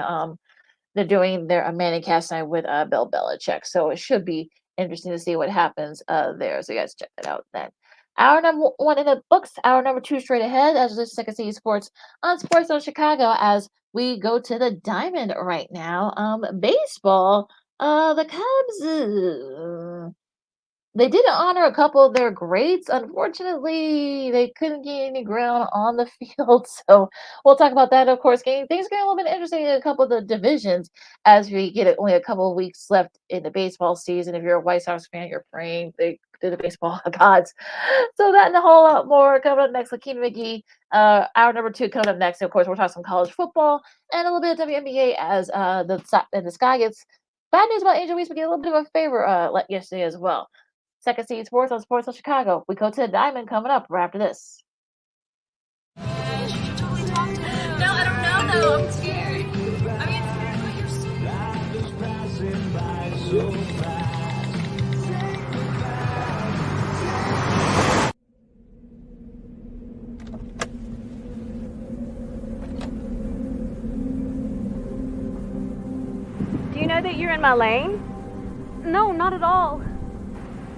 they're doing their Manning cast night with Bill Belichick. So it should be interesting to see what happens there. So you guys check that out then. Hour number 1 in the books. Hour number 2 straight ahead as the Second City Sports on Sports Zone Chicago as we go to the Diamond right now. Baseball. The Cubs. They did honor a couple of their greats. Unfortunately, they couldn't gain any ground on the field. So we'll talk about that, of course. Things getting a little bit interesting in a couple of the divisions as we get only a couple of weeks left in the baseball season. If you're a White Sox fan, you're praying to the baseball gods. So that and a whole lot more coming up next. Lakeem McGee, hour number 2 coming up next. And of course, we'll talk some college football and a little bit of WNBA as the sky gets bad news about Angel Reese. We get a little bit of a favor yesterday as well. Second City Sports on Sports of Chicago. We go to the Diamond coming up right after this. No, I don't know though. I'm scared. I mean, it's Do you know that you're in my lane? No, not at all.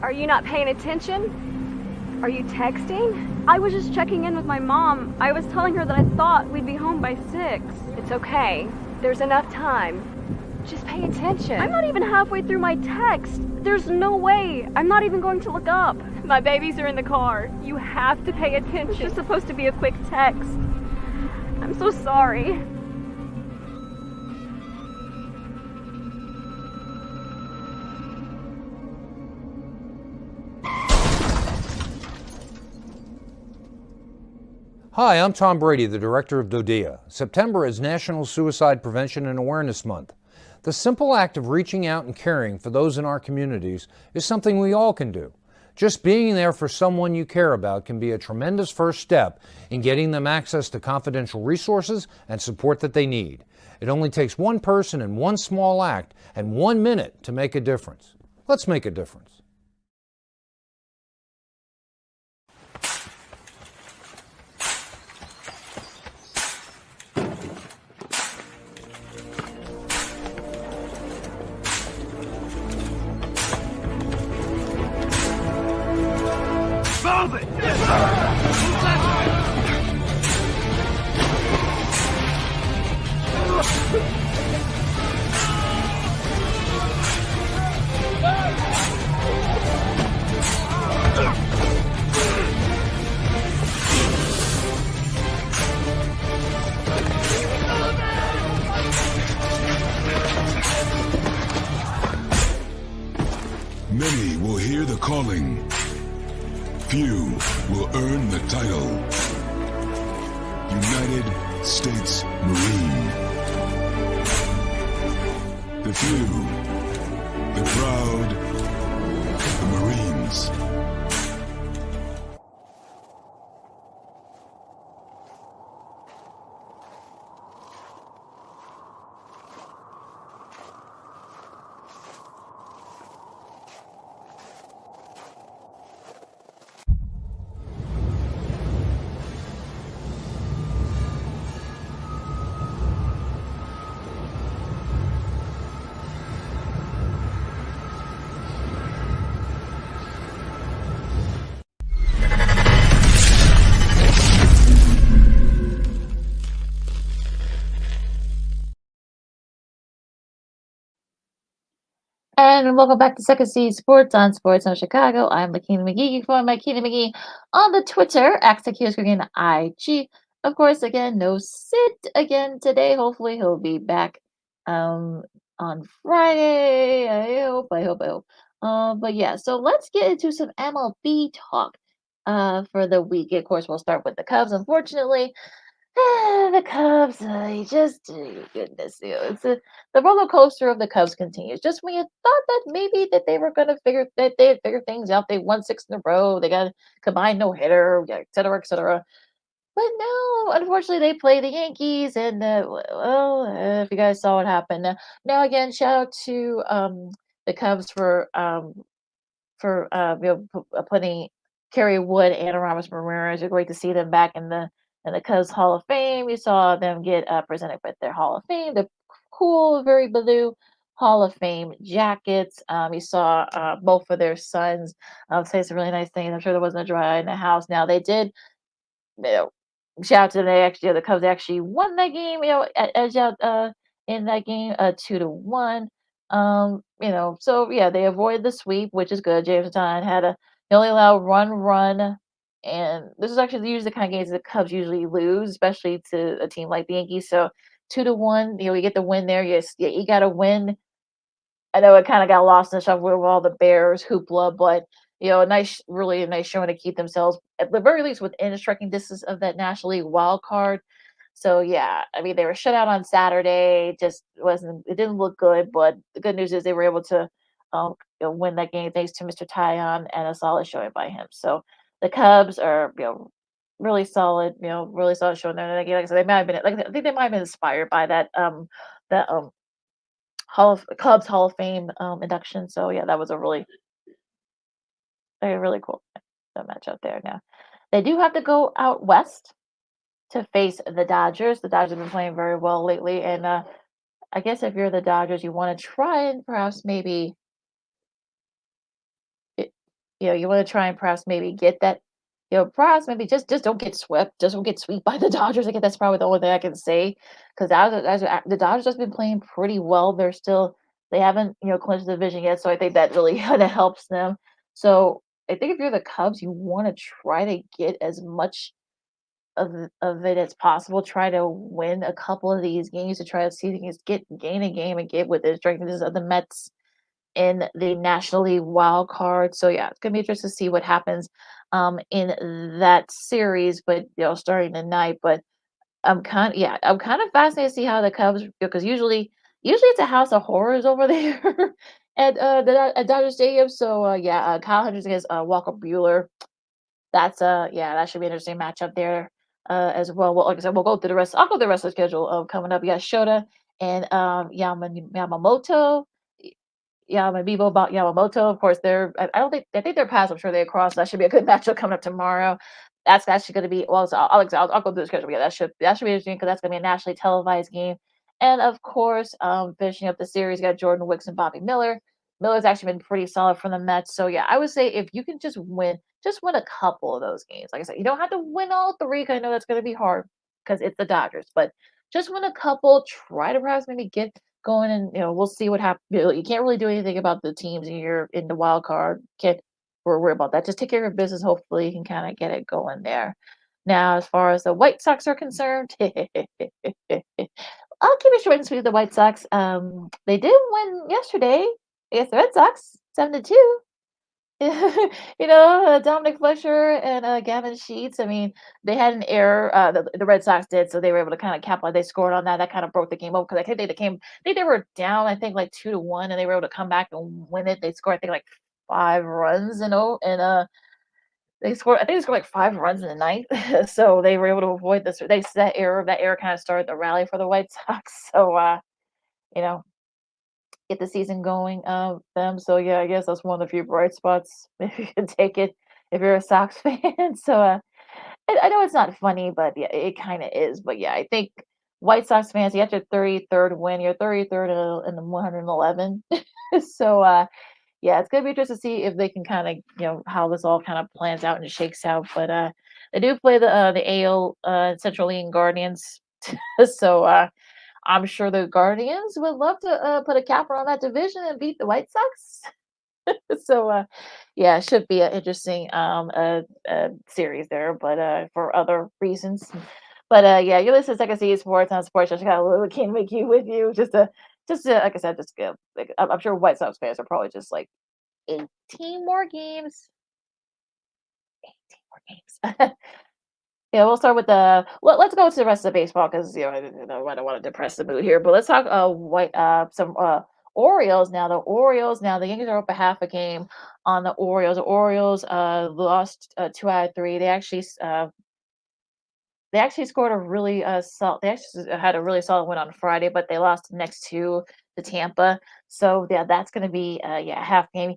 Are you not paying attention? Are you texting? I was just checking in with my mom. I was telling her that I thought we'd be home by 6. It's okay. There's enough time. Just pay attention. I'm not even halfway through my text. There's no way. I'm not even going to look up. My babies are in the car. You have to pay attention. It's just supposed to be a quick text. I'm so sorry. Hi, I'm Tom Brady, the director of DODEA. September is National Suicide Prevention and Awareness Month. The simple act of reaching out and caring for those in our communities is something we all can do. Just being there for someone you care about can be a tremendous first step in getting them access to confidential resources and support that they need. It only takes one person and one small act and 1 minute to make a difference. Let's make a difference. Move it! Many will hear the calling. Few will earn the title. United States Marine. The few, the proud, the Marines. and welcome back to Second Seed Sports on Sports on Chicago. I'm Lakina McGee. You can follow my Keena McGee on the Twitter, @SakiraScreen IG. Of course, again, no Sid again today. Hopefully, he'll be back um on Friday. I hope. But yeah, so let's get into some MLB talk for the week. Of course, we'll start with the Cubs. Unfortunately, the Cubs, you just, goodness, it's the roller coaster of the Cubs continues. Just when you thought that maybe that they were going to figure things out, they won six in a row, they got a combined no hitter, yeah, et cetera, et cetera. But no, unfortunately, they play the Yankees, and if you guys saw what happened, now again, shout out to the Cubs for putting Kerry Wood and Aramis Ramirez. It's great to see them back in the Cubs Hall of Fame. You saw them get presented with their Hall of Fame, the cool, very blue Hall of Fame jackets. You saw both of their sons say some really nice things. I'm sure there wasn't a dry eye in the house. Now they did, you know, shout out to them. They actually, the Cubs actually won that game. Edge out in that game, 2-1. So yeah, they avoided the sweep, which is good. James Don had a he only allowed one run, and this is actually usually the kind of games the Cubs usually lose, especially to a team like the Yankees. So 2-1, you get the win there. Yes, yeah, you got to win. I know it kind of got lost in the shuffle with all the Bears hoopla, but really a nice showing to keep themselves at the very least within striking distance of that National League wild card. So yeah, I mean they were shut out on Saturday. It didn't look good, but the good news is they were able to win that game thanks to Mr. Tyon and a solid showing by him. So the Cubs are really solid, really solid showing there. And again, like I said, they might have been I think they might have been inspired by that Cubs Hall of Fame induction. So yeah, that was a really cool match out there. Now they do have to go out west to face the Dodgers. The Dodgers have been playing very well lately, and I guess if you're the Dodgers, you want to try and perhaps maybe you want to try and perhaps maybe get that. Perhaps maybe just don't get swept. Just don't get swept by the Dodgers. I guess that's probably the only thing I can say because the Dodgers have been playing pretty well. They haven't clinched the division yet, so I think that really kind of helps them. So I think if you're the Cubs, you want to try to get as much of it as possible. Try to win a couple of these games to try to see if you can gain a game and get with the strength of the Mets in the National League wild card. So yeah, it's gonna be interesting to see what happens in that series. But starting tonight. But I'm kind of fascinated to see how the Cubs because usually it's a house of horrors over there at Dodger Stadium. So Kyle Hendricks against Walker Bueller. That should be an interesting matchup there as well. Well, like I said, we'll go through the rest. I'll go through the rest of the schedule coming up. You got Shota and Yamamoto. Yamabibo about Yamamoto. Of course, I think they're past. I'm sure they crossed. That should be a good matchup coming up tomorrow. That's actually going to be well. So I'll go through the schedule. Yeah, that should be interesting because that's going to be a nationally televised game. And of course, finishing up the series, you got Jordan Wicks and Bobby Miller. Miller's actually been pretty solid for the Mets. So yeah, I would say if you can just win a couple of those games. Like I said, you don't have to win all three. 'Cause I know that's going to be hard because it's the Dodgers, but just win a couple. Try to perhaps maybe get going, and we'll see what happens. You can't really do anything about the teams you're in the wild card. Can't worry about that. Just take care of your business. Hopefully, you can kind of get it going there. Now, as far as the White Sox are concerned, I'll keep it short and sweet with the White Sox. They did win yesterday against the Red Sox, 7-2. Dominic Fletcher and Gavin Sheets. I mean, they had an error. The Red Sox did, so they were able to kind of capitalize. They scored on that. That kind of broke the game up because I think I think they were down. I think like 2-1, and they were able to come back and win it. They scored, I think, like 5 runs, and they scored. I think they scored like 5 runs in the ninth. So they were able to avoid this. That error. That error kind of started the rally for the White Sox. So you know, get the season going them. So yeah, I guess that's one of the few bright spots if you can take it if you're a Sox fan. So I know it's not funny, but yeah, it kind of is. But yeah, I think White Sox fans, you have your 33rd win, your 33rd in the 111. So yeah, it's gonna be interesting to see if they can kind of how this all kind of plans out and shakes out. But they do play the AL Central League Guardians. So I'm sure the Guardians would love to put a capper on that division and beat the White Sox. So yeah, it should be an interesting series there, but for other reasons. But yeah, you listen to Second City Sports on Sports Chicago with King McHugh with you. Just to, like I said, just go. Like, I'm sure White Sox fans are probably just like 18 more games. 18 more games. Yeah, we'll start with let's go to the rest of the baseball because I don't want to depress the mood here. But let's talk some Orioles now. The Yankees are up a half a game on the Orioles. The Orioles lost 2 out of 3. They actually scored a really solid. They actually had a really solid win on Friday, but they lost the next two to Tampa. So yeah, that's going to be a half game.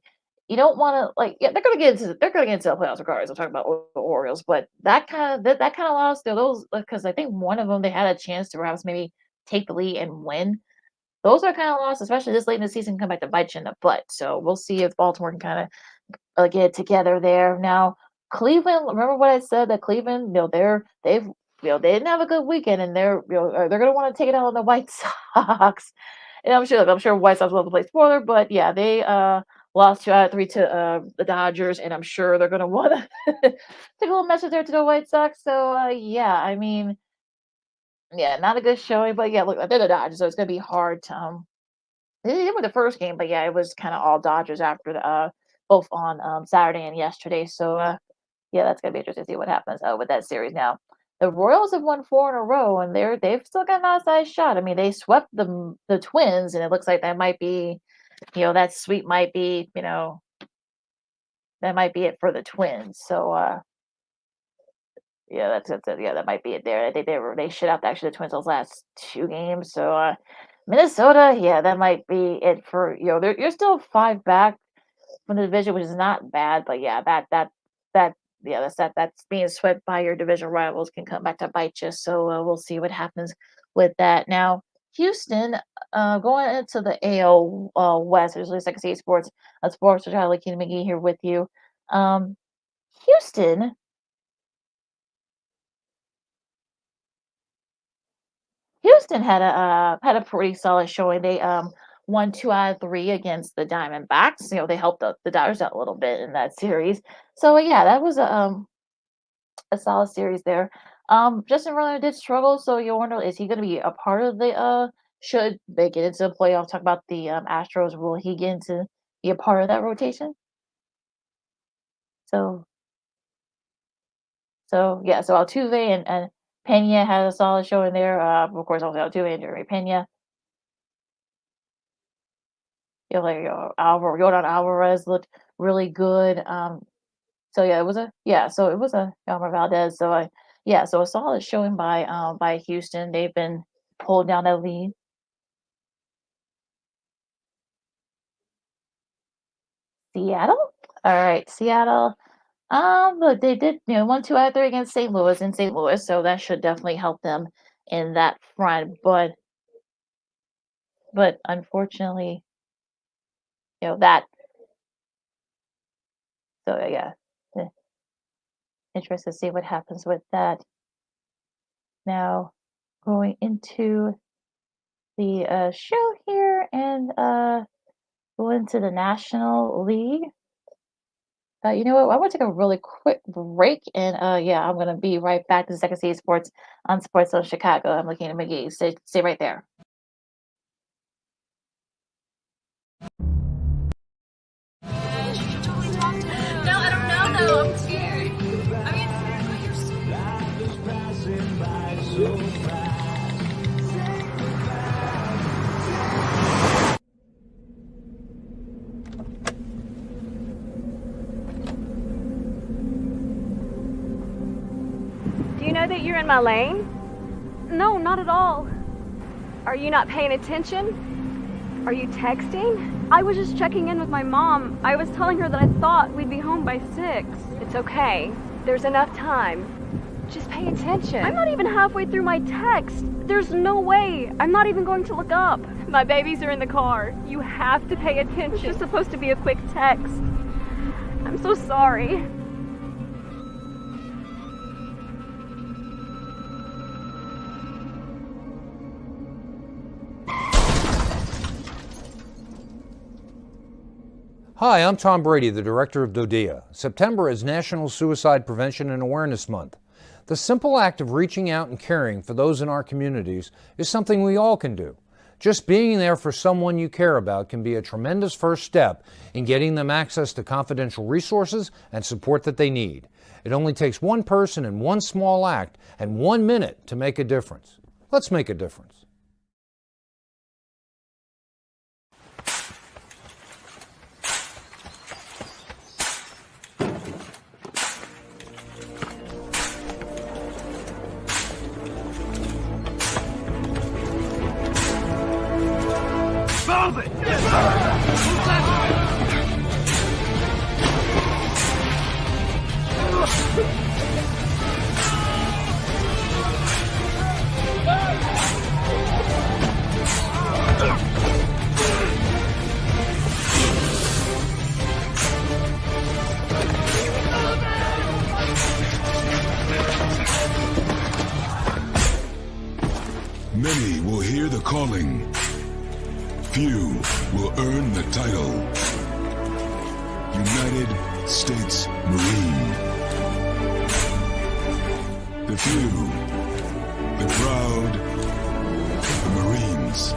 You don't want to they're going to get into the playoffs regardless. I'm talking about the Orioles, but that kind of loss, those because I think one of them they had a chance to perhaps maybe take the lead and win. Those are kind of losses, especially this late in the season, come back to bite you in the butt. So we'll see if Baltimore can kind of get it together there. Now Cleveland, remember what I said that Cleveland, they didn't have a good weekend, and they're going to want to take it out on the White Sox. And I'm sure White Sox will play spoiler, but yeah, they lost 2 out of 3 to the Dodgers, and I'm sure they're going to want to take a little message there to the White Sox. So yeah, I mean, yeah, not a good showing, but yeah, look, they're the Dodgers, so it's going to be hard to they did with the first game, but yeah, it was kind of all Dodgers after the both on Saturday and yesterday. So yeah, that's gonna be interesting to see what happens with that series. Now, the Royals have won 4 in a row, and they've still got an outside shot. I mean, they swept the Twins, and it looks like that might be, that sweep might be, that might be it for the Twins. So yeah, that's it. Yeah, that might be it there. They shut out actually the Twins those last 2 games. So Minnesota, yeah, that might be it for you're still 5 back from the division, which is not bad, but yeah, that's being swept by your division rivals can come back to bite you. So we'll see what happens with that. Now, Houston, going into the AL West, there's at least I can see sports, which I like Keenan McGee here with you. Houston. Houston had a pretty solid showing. They won 2 out of 3 against the Diamondbacks. They helped the Dodgers out a little bit in that series. So yeah, that was a solid series there. Justin Verlander did struggle, so you wonder, is he going to be a part of the should they get into the playoffs? Talk about the Astros. Will he get into be a part of that rotation? So yeah, so Altuve and Pena had a solid showing there. Of course, also Altuve and Jeremy Pena. Jordan Alvarez looked really good. So yeah, it was a Yelmer Valdez. So so a solid showing by Houston. They've been pulled down that lead. Seattle? All right, Seattle. Look, they did, 1, 2 out of 3 against St. Louis in St. Louis, so that should definitely help them in that front. But unfortunately, that. So yeah, interested to see what happens with that. Now, going into the show here and go into the National League. You know what? I want to take a really quick break, and I'm going to be right back to Second City Sports on Sports Zone Chicago. I'm looking at McGee. Stay right there. No, I don't know though. I'm scared. I mean, you're so Do you know that you're in my lane? No, not at all. Are you not paying attention? Are you texting? I was just checking in with my mom. I was telling her that I thought we'd be home by 6. It's okay. There's enough time. Just pay attention. I'm not even halfway through my text. There's no way. I'm not even going to look up. My babies are in the car. You have to pay attention. It's just supposed to be a quick text. I'm so sorry. Hi, I'm Tom Brady, the director of DODEA. September is National Suicide Prevention and Awareness Month. The simple act of reaching out and caring for those in our communities is something we all can do. Just being there for someone you care about can be a tremendous first step in getting them access to confidential resources and support that they need. It only takes one person and one small act and 1 minute to make a difference. Let's make a difference. Move it! Many will hear the calling. Few will earn the title. United States Marine. The few, the proud, the Marines.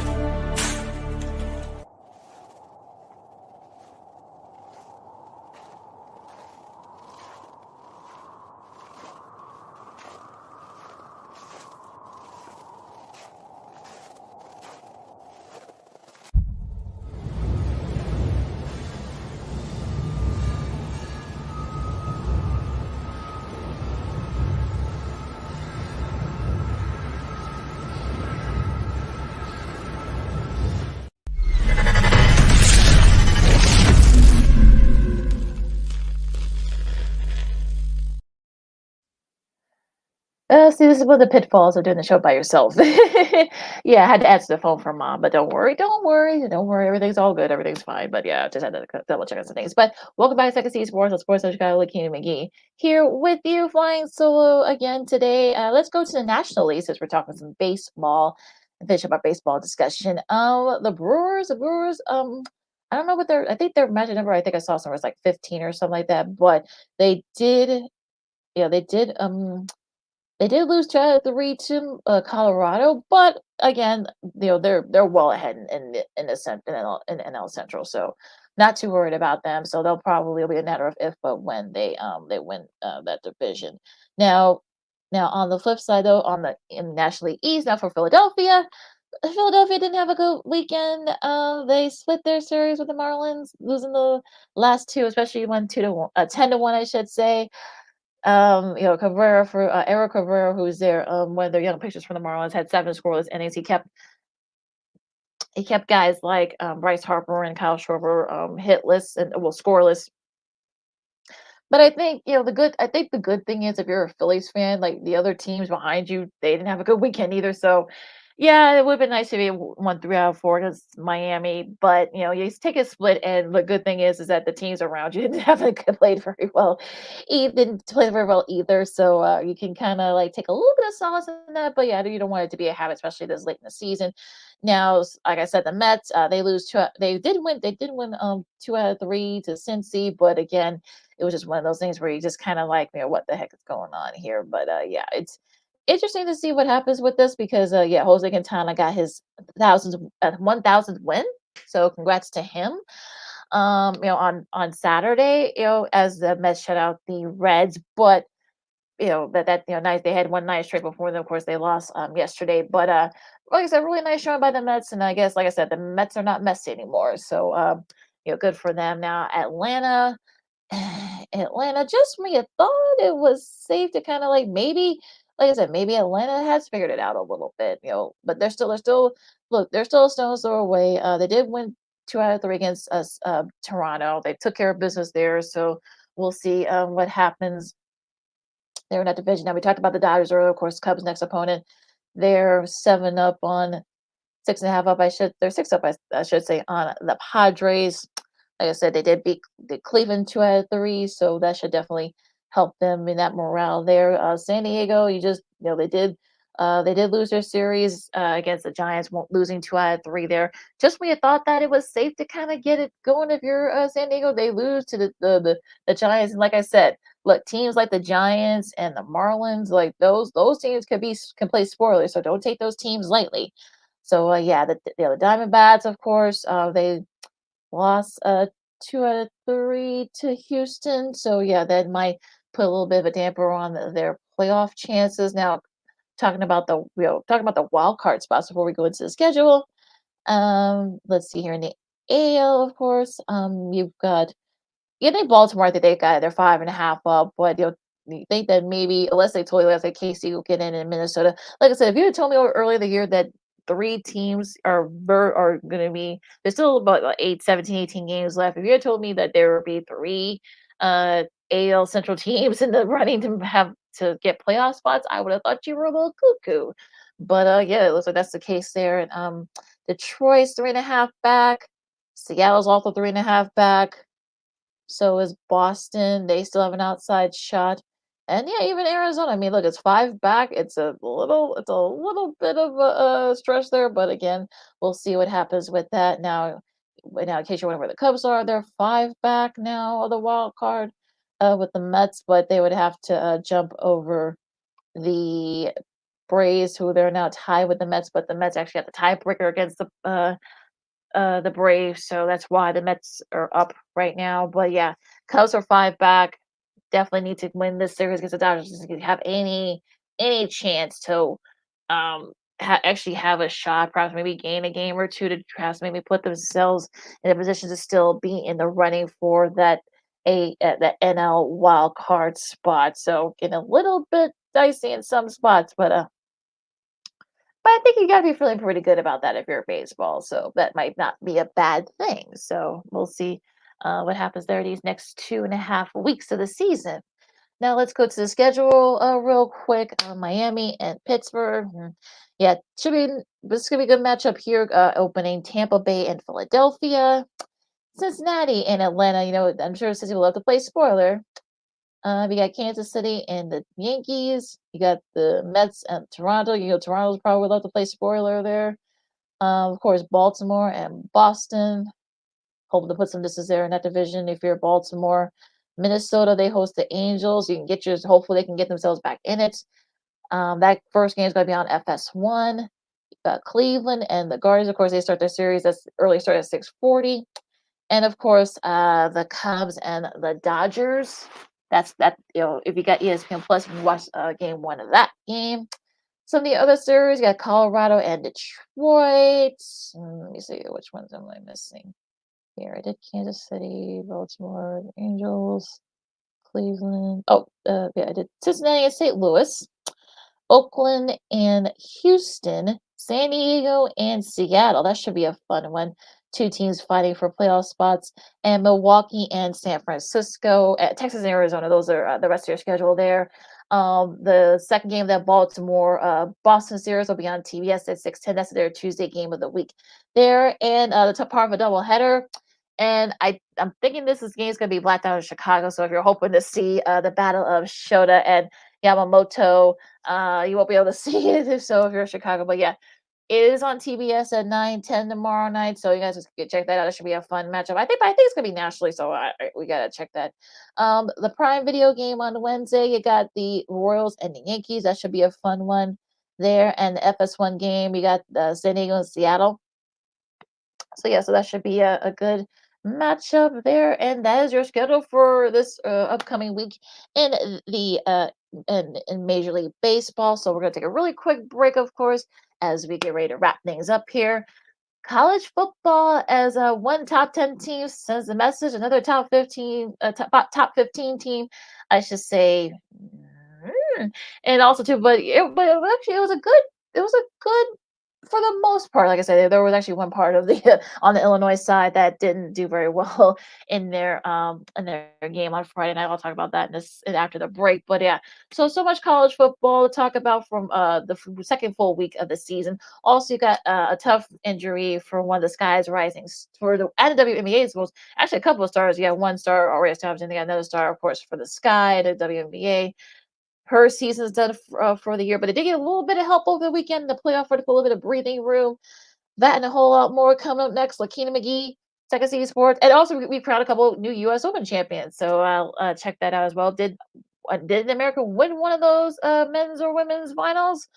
See, this is one of the pitfalls of doing the show by yourself. Yeah, I had to answer the phone for mom, but don't worry, don't worry, don't worry. Everything's all good. Everything's fine. But yeah, just had to double check on some things. But welcome back to Second C Sports on Sports on Chicago with Keenan McGee. Here with you, flying solo again today. Let's go to the National League since we're talking some baseball and finish up our baseball discussion. The Brewers, I don't know what I think their magic number, I think I saw somewhere was like 15 or something like that. But they did, yeah, they did lose 2 out of 3 to Colorado, but again, they're well ahead in NL Central, so not too worried about them. So they'll probably be a matter of if, but when they win that division. Now, on the flip side though, in National League East, now for Philadelphia didn't have a good weekend. They split their series with the Marlins, losing the last two, especially one 10-1, I should say. Cabrera for Eric Cabrera, who's there, one of their young pitchers from the Marlins, had 7 scoreless innings. He kept guys like Bryce Harper and Kyle Schwarber hitless and scoreless. But I think the good thing is if you're a Phillies fan, like the other teams behind you, they didn't have a good weekend either. So yeah, it would have been nice if they won 3 out of 4 against Miami. But you take a split, and the good thing is that the teams around you haven't played very well. Didn't play very well either. So you can kind of like take a little bit of solace in that. But yeah, you don't want it to be a habit, especially this late in the season. Now, like I said, the Mets, they lose two. They did win. They did win 2 out of 3 to Cincy, but again, it was just one of those things where you just kind of like, what the heck is going on here? But yeah, it's interesting to see what happens with this because yeah, Jose Quintana got his 1,000th win, so congrats to him. On Saturday, as the Mets shut out the Reds, but nice. They had one nice straight before them. Of course, they lost yesterday, but like I said, really nice showing by the Mets. And I guess, like I said, the Mets are not messy anymore, so good for them. Now Atlanta, just when you thought it was safe to kind of like maybe, like I said, maybe Atlanta has figured it out a little bit, but they're still a stone's throw away. They did win 2 out of 3 against us, Toronto. They took care of business there, so we'll see what happens. They're in that division. Now we talked about the Dodgers earlier. Of course, Cubs next opponent. They're 7 up on 6.5 up. They're 6 up. I should say on the Padres. Like I said, they did beat the Cleveland 2 out of 3, so that should definitely help them in that morale there. San Diego, they did They did lose their series against the Giants, losing 2 out of 3 there. Just when you thought that it was safe to kind of get it going, if you're San Diego, they lose to the Giants. And like I said, look, teams like the Giants and the Marlins, like those teams can play spoilers, so don't take those teams lightly. So yeah, the Diamondbacks, of course, they lost 2 out of 3 to Houston. So yeah, that might put a little bit of a damper on their playoff chances. Now, talking about the wild card spots before we go into the schedule. Let's see here in the AL, of course. You've got think Baltimore. I think they got they're 5.5 up, but you think that maybe unless they told you that KC will get in Minnesota. Like I said, if you had told me earlier the year that 3 teams are going to be there's still about 17, 18 games left. If you had told me that there would be 3 AL Central teams in the running to have to get playoff spots, I would have thought you were a little cuckoo. But yeah, it looks like that's the case there. And Detroit's 3.5 back. Seattle's also 3.5 back. So is Boston. They still have an outside shot. And yeah, even Arizona. I mean, look, it's 5 back. It's a little bit of a stretch there, but again, we'll see what happens with that. Now, in case you're wondering where the Cubs are, they're 5 back now of the wild card with the Mets, but they would have to jump over the Braves, who they're now tied with the Mets, but the Mets actually have the tiebreaker against the Braves, so that's why the Mets are up right now. But yeah, Cubs are 5 back. Definitely need to win this series against the Dodgers to have any chance to actually have a shot, perhaps maybe gain a game or two to perhaps maybe put themselves in a position to still be in the running for that NL wild card spot. So getting a little bit dicey in some spots, but I think you gotta be feeling pretty good about that if you're baseball. So that might not be a bad thing. So we'll see what happens there these next 2.5 weeks of the season. Now let's go to the schedule real quick. Miami and Pittsburgh. Yeah, this is gonna be a good matchup here. Opening Tampa Bay and Philadelphia, Cincinnati and Atlanta. I'm sure since people love to play spoiler. We got Kansas City and the Yankees. You got the Mets and Toronto. Toronto's probably would love to play spoiler there. Of course, Baltimore and Boston. Hoping to put some distance there in that division if you're Baltimore. Minnesota, they host the Angels. Hopefully they can get themselves back in it. That first game is going to be on FS1. Cleveland and the Guardians, of course, they start their series. That's early start at 6:40. And of course, the Cubs and the Dodgers. That's that. If you got ESPN Plus, you can watch game 1 of that game. Some of the other series, you got Colorado and Detroit. Let me see which ones am I missing here. I did Kansas City, Baltimore, Angels, Cleveland. Yeah, I did Cincinnati and St. Louis, Oakland and Houston, San Diego and Seattle. That should be a fun one. 2 teams fighting for playoff spots, and Milwaukee and San Francisco, Texas and Arizona. Those are the rest of your schedule there. The second game of that Baltimore Boston series will be on TBS at 6:10. That's their Tuesday game of the week there, and the top part of a doubleheader. And I'm thinking this game is going to be blacked out in Chicago. So if you're hoping to see the battle of Shota and Yamamoto, you won't be able to see it. So if you're in Chicago, but yeah, it is on TBS at 9:10 tomorrow night, so you guys just check that out. It should be a fun matchup. I think it's gonna be nationally, so we gotta check that. The Prime Video game on Wednesday, you got the Royals and the Yankees. That should be a fun one there. And the FS1 game, you got San Diego and Seattle. So yeah, so that should be a good matchup there. And that is your schedule for this upcoming week in the in Major League Baseball. So we're gonna take a really quick break, of course, as we get ready to wrap things up here. College football, as one top 10 team sends a message, another top 15 team, I should say. And also too, but actually it was a good for the most part. Like I said, there was actually one part of the on the Illinois side that didn't do very well in their game on Friday night. I'll talk about that after the break. But yeah, so much college football to talk about from the second full week of the season. Also, you got a tough injury for one of the Skies Rising for the WNBA. Supposed actually a couple of stars. You got one star already established, and they got another star, of course, for the Sky, the WNBA. her season's done for the year, but they did get a little bit of help over the weekend in the playoff for a little bit of breathing room. That and a whole lot more coming up next. Lakina McGee, Second City Sports, and also we crowned a couple new U.S. Open champions, so I'll check that out as well. Did America win one of those men's or women's finals?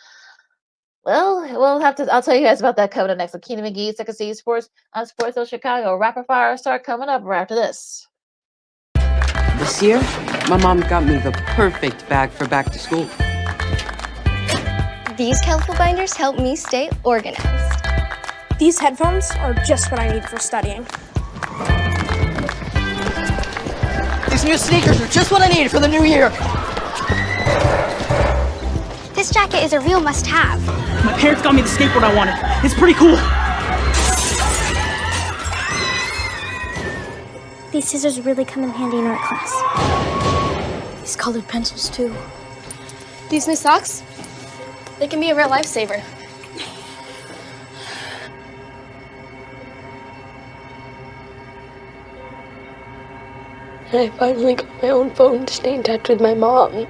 Well, we'll have to. I'll tell you guys about that coming up next. Lakina McGee, Second City Sports on Sports Zone Chicago. Rapid fire start coming up right after this. This year, my mom got me the perfect bag for back to school. These colorful binders help me stay organized. These headphones are just what I need for studying. These new sneakers are just what I need for the new year. This jacket is a real must-have. My parents got me the skateboard I wanted. It's pretty cool. These scissors really come in handy in art class. These colored pencils, too. These new socks, they can be a real lifesaver. And I finally got my own phone to stay in touch with my mom.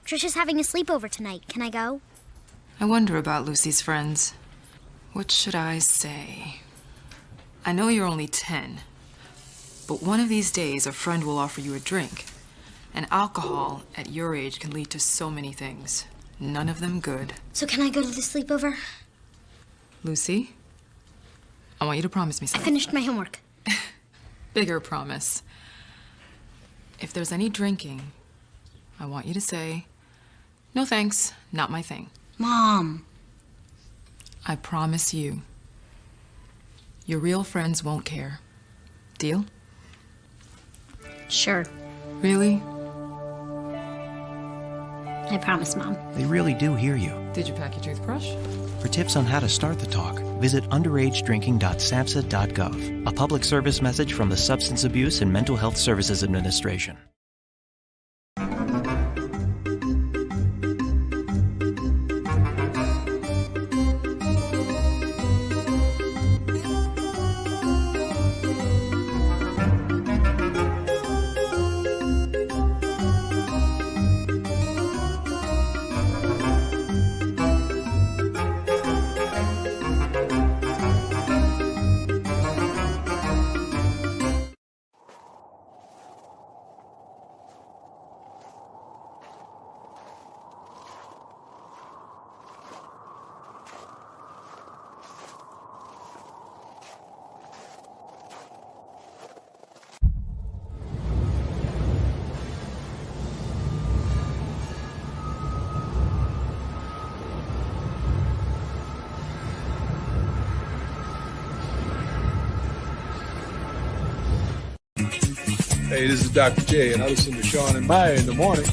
Trisha's having a sleepover tonight. Can I go? I wonder about Lucy's friends. What should I say? I know you're only 10, but one of these days a friend will offer you a drink. And alcohol at your age can lead to so many things. None of them good. So can I go to the sleepover? Lucy, I want you to promise me I something. finished my homework. Bigger promise. If there's any drinking, I want you to say, "No thanks, not my thing." Mom. I promise you, your real friends won't care. Deal? Sure. Really? I promise, Mom. They really do hear you. Did you pack your toothbrush? For tips on how to start the talk, visit underagedrinking.samhsa.gov. A public service message from the Substance Abuse and Mental Health Services Administration. Hey, this is Dr. J, and I listen to Sean and Maya in the morning.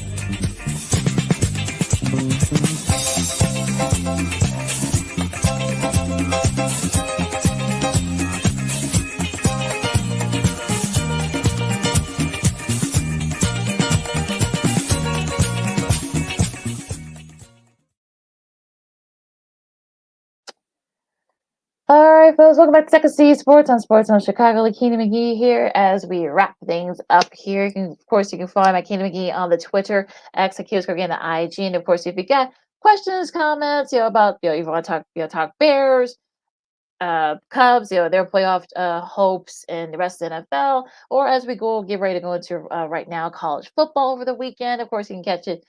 All right, folks, welcome back to Second City Sports on Sports Zone Chicago. Lakina McGee here as we wrap things up here. Of course, you can follow Lakina McGee on the Twitter, X, again, the IG. And of course, if you got questions, comments, about, you want to talk Bears, Cubs, their playoff hopes and the rest of the NFL, or as we get ready to go into right now college football over the weekend. Of course, you can catch it,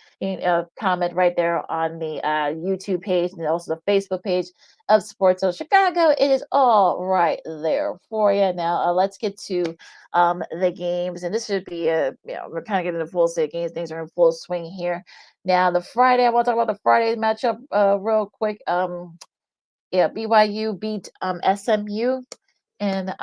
comment right there on the YouTube page and also the Facebook page of Sports Zone Chicago. It is all right there for you. Now, let's get to the games, and this should be we're kind of getting the full set of games. Things are in full swing here. Now, I want to talk about the Friday matchup real quick. BYU beat SMU, and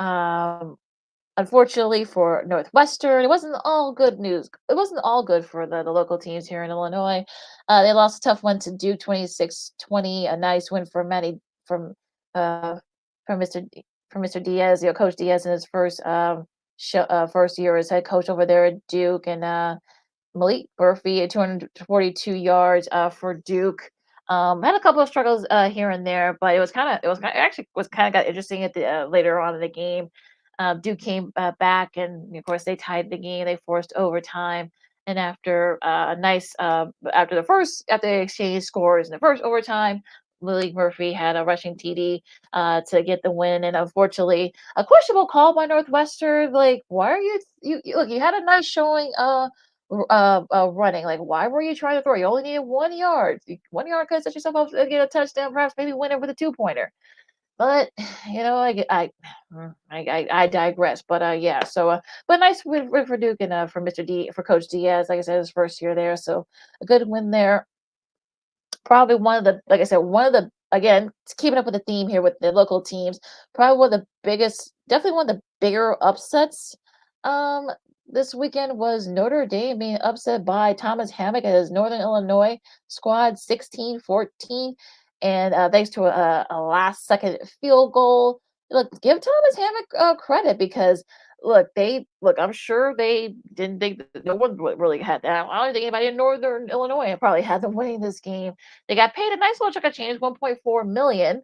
unfortunately for Northwestern, it wasn't all good news. It wasn't all good for the local teams here in Illinois. They lost a tough one to Duke, 26-20. A nice win for Mr. Diaz, Coach Diaz in his first first year as head coach over there at Duke, and Malik Murphy at 242 yards for Duke. Had a couple of struggles here and there, but it was kind of got interesting at the later on in the game. Duke came back, and of course they tied the game. They forced overtime, and after a nice after they exchanged scores in the first overtime, Malik Murphy had a rushing TD to get the win, and unfortunately, a questionable call by Northwestern. Like, why are you look? You had a nice showing. Running. Like, why were you trying to throw? You only needed 1 yard. 1 yard could set yourself up to get a touchdown, perhaps maybe win it with a 2 pointer. But I digress. But yeah. So but nice win for Duke and for Mr. D for Coach Diaz. Like I said, his first year there, so a good win there. Probably one of the, like I said, one of the, again, keeping up with the theme here with the local teams, probably one of the biggest, definitely one of the bigger upsets um this weekend was Notre Dame being upset by Thomas Hammock and his Northern Illinois squad 16-14, and thanks to a last second field goal. Look, give Thomas Hammock credit, because I'm sure they didn't think that no one really had that. I don't think anybody in Northern Illinois probably had them winning this game. They got paid a nice little chunk of change, 1.4 million.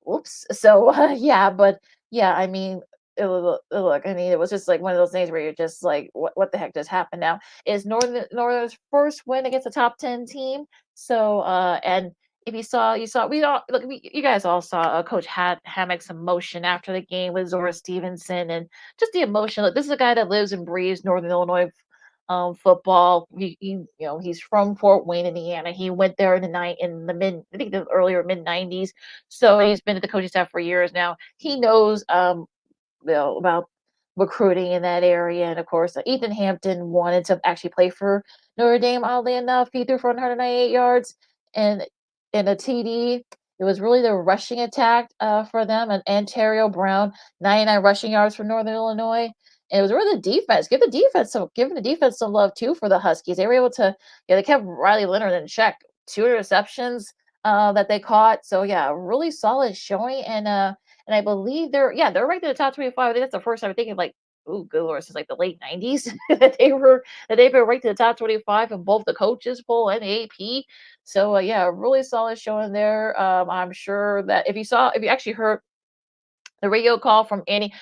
Whoops. So yeah, but yeah, I mean, I mean, it was just like one of those things where you're just like, what the heck just happened now? Is Northern's first win against a top 10 team. So and if you guys all saw Coach Hammock's emotion after the game with Zora Stevenson, and just the emotion. Like, this is a guy that lives and breathes Northern Illinois football. He's from Fort Wayne, Indiana. He went there in the earlier mid '90s. So he's been at the coaching staff for years now. He knows about recruiting in that area. And of course, Ethan Hampton wanted to actually play for Notre Dame. Oddly enough, he threw for 198 yards and a TD. It was really the rushing attack for them. And Ontario Brown, 99 rushing yards for Northern Illinois. And it was really the defense. Giving the defense some love too for the Huskies. They were able to, they kept Riley Leonard in check. 2 interceptions that they caught. So yeah, really solid showing. And I believe they're ranked in the top 25. I think that's the first time I'm thinking, like, oh, good lord, since like the late '90s that they've been ranked in the top 25 in both the coaches poll and the AP. So yeah, really solid showing there. I'm sure that if you actually heard the radio call from Andy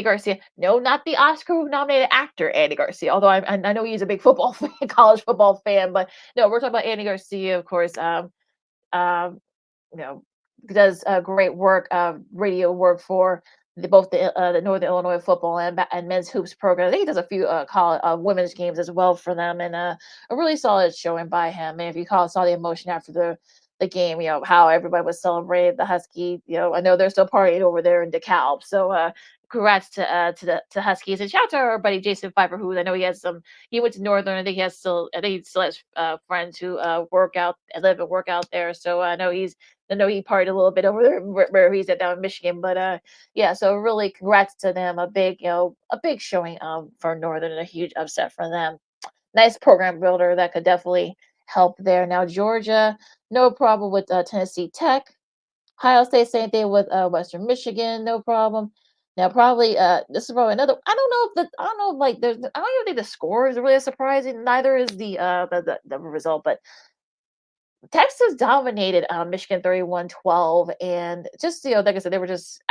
Garcia, no, not the Oscar-nominated actor Andy Garcia, although I know he's a big football fan, college football fan, but no, we're talking about Andy Garcia, of course. Um, you know, does great work, radio work for both the Northern Illinois football and men's hoops program. I think he does a few college women's games as well for them, and a really solid showing by him. And if you saw the emotion after the game, how everybody was celebrating the Husky. I know they're still partying over there in DeKalb. So congrats to Huskies, and shout out to our buddy Jason Pfeiffer, who I know he went to Northern. I think he still has friends who live and work out there. So I know he partied a little bit over there where he's at down in Michigan. But yeah, so really congrats to them. A big showing for Northern, and a huge upset for them. Nice program builder that could definitely help there. Now Georgia, no problem with Tennessee Tech. Ohio State, same thing with Western Michigan, no problem. Now, probably this is probably another. I don't know if like there's. I don't even think the score is really surprising. Neither is the result, but Texas dominated Michigan 31-12, and just like I said, they were just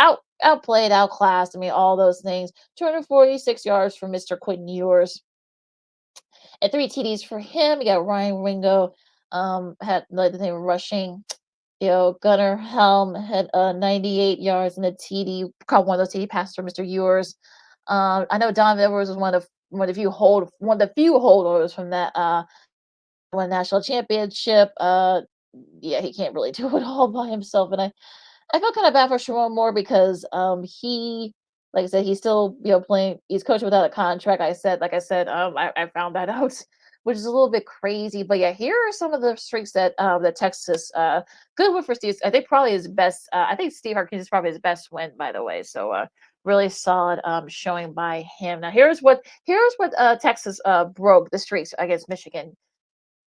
outplayed, outclassed. I mean, all those things. 246 yards for Mr. Quentin Ewers, and 3 TDs for him. You got Ryan Ringo, had like the thing rushing. Gunnar Helm had 98 yards and a TD. Caught one of those TD passes for Mr. Ewers. I know Don Edwards was one of the few holdovers from that one national championship. Yeah, he can't really do it all by himself, and I felt kind of bad for Sharon Moore because he, like I said, he's still playing. He's coaching without a contract. I found that out, which is a little bit crazy. But yeah, here are some of the streaks that Texas good win for Steve. I think probably his best. I think Steve Harkins is probably his best win, by the way. So really solid showing by him. Now here's what Texas broke the streaks against Michigan.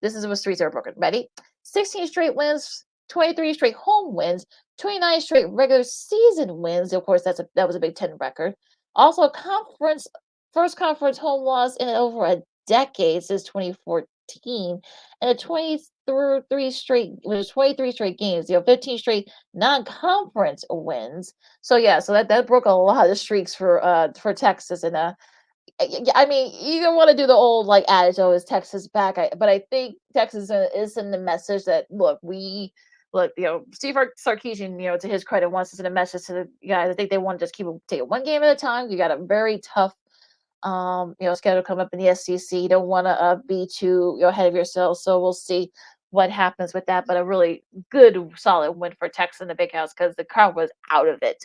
This is what streaks are broken. Ready? 16 straight wins, 23 straight home wins, 29 straight regular season wins. Of course, that was a Big Ten record. Also, first conference home loss in over a decade since 2014, and a 23 straight was 23 straight games. 15 straight non-conference wins. So yeah, so that broke a lot of streaks for Texas, and I mean, you don't want to do the old like adage, "Oh, is Texas back?" But I think Texas is in the message that look, Steve Sarkisian, to his credit, wants to send a message to the guys. I think they want to just take it one game at a time. You got a very tough, schedule coming up in the SEC. You don't want to be too ahead of yourself. So we'll see what happens with that. But a really good, solid win for Texas in the Big House because the crowd was out of it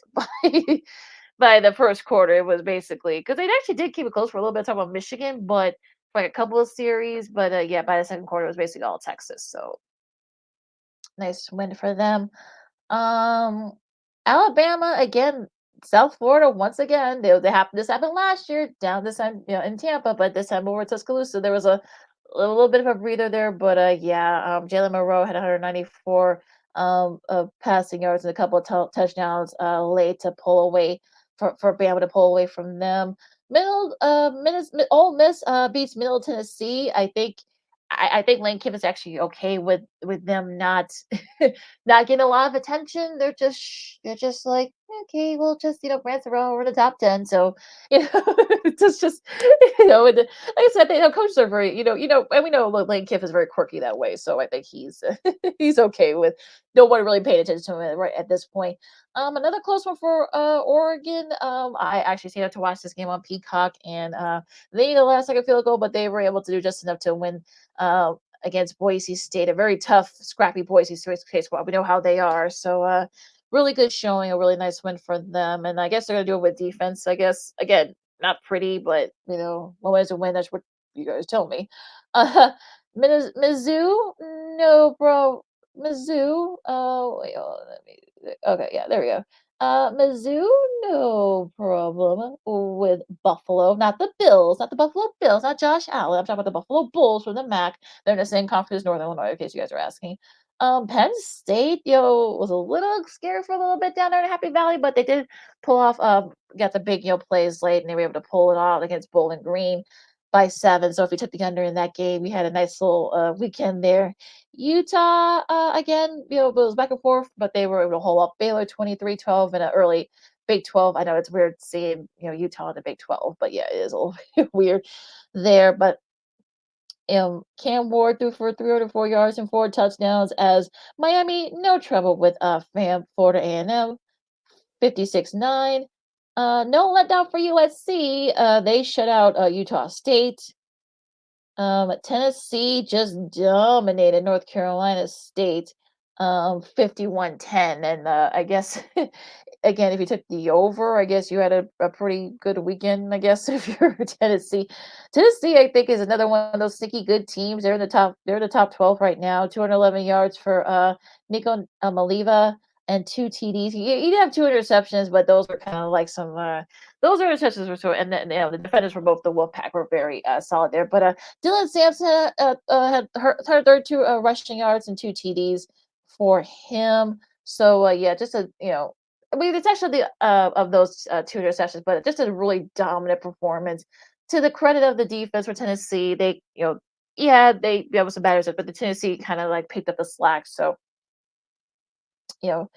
by the first quarter. It was basically because they actually did keep it close for a little bit, talking about Michigan, but for like a couple of series. But yeah, by the second quarter, it was basically all Texas. So nice win for them. Um, Alabama again, South Florida once again. They happened. This happened last year down this time, in Tampa, but this time over Tuscaloosa. There was a little bit of a breather there, but yeah, Jalen Monroe had 194 of passing yards and a couple of touchdowns late to pull away for Bama to pull away from them. Ole Miss beats Middle Tennessee. I think Lane Kiffin's actually okay with them not not getting a lot of attention. They're just like, okay, we'll just prance around over the top 10. So it's just and like I said, coaches are very and we know Lane Kiff is very quirky that way. So I think he's he's okay with no one really paying attention to him right at this point. Another close one for Oregon. I actually stayed up to watch this game on Peacock, and they needed a last second field goal, but they were able to do just enough to win uh, against Boise State, a very tough, scrappy Boise State squad. We know how they are. So, really good showing, a really nice win for them. And I guess they're going to do it with defense. I guess, again, not pretty, but, one way to win. That's what you guys tell me. Uh, Mizzou? No, bro. Mizzou? Oh, wait, okay, yeah, there we go. Mizzou, no problem with Buffalo, not the Bills, not the Buffalo Bills, not Josh Allen. I'm talking about the Buffalo Bulls from the MAC. They're in the same conference as Northern Illinois, in case you guys are asking. Penn State, was a little scared for a little bit down there in Happy Valley, but they did pull off, got the big, plays late, and they were able to pull it off against Bowling Green by 7. So if you took the under in that game, we had a nice little weekend there. Utah, again, it was back and forth, but they were able to hold up Baylor 23-12 in an early Big 12. I know it's weird seeing, Utah in the Big 12, but yeah, it is a little bit weird there. But Cam Ward threw for 304 yards and 4 touchdowns as Miami, no trouble with Florida A&M, 56-9. No letdown for USC. They shut out Utah State. Tennessee just dominated North Carolina State, 51-10. And I guess, again, if you took the over, I guess you had a pretty good weekend, I guess, if you're Tennessee. Tennessee, I think, is another one of those sneaky good teams. They're in the top 12 right now. 211 yards for Nico Maliva and 2 TDs. He did have 2 interceptions, but those were kind of like some those interceptions were and then the defenders for both the Wolfpack were very solid there. But Dylan Sampson had her 32 rushing yards and 2 TDs for him. So yeah, just I mean, it's actually the of those 2 interceptions, but just a really dominant performance. To the credit of the defense for Tennessee, they yeah, there was some bad results, but the Tennessee kind of like picked up the slack. So you know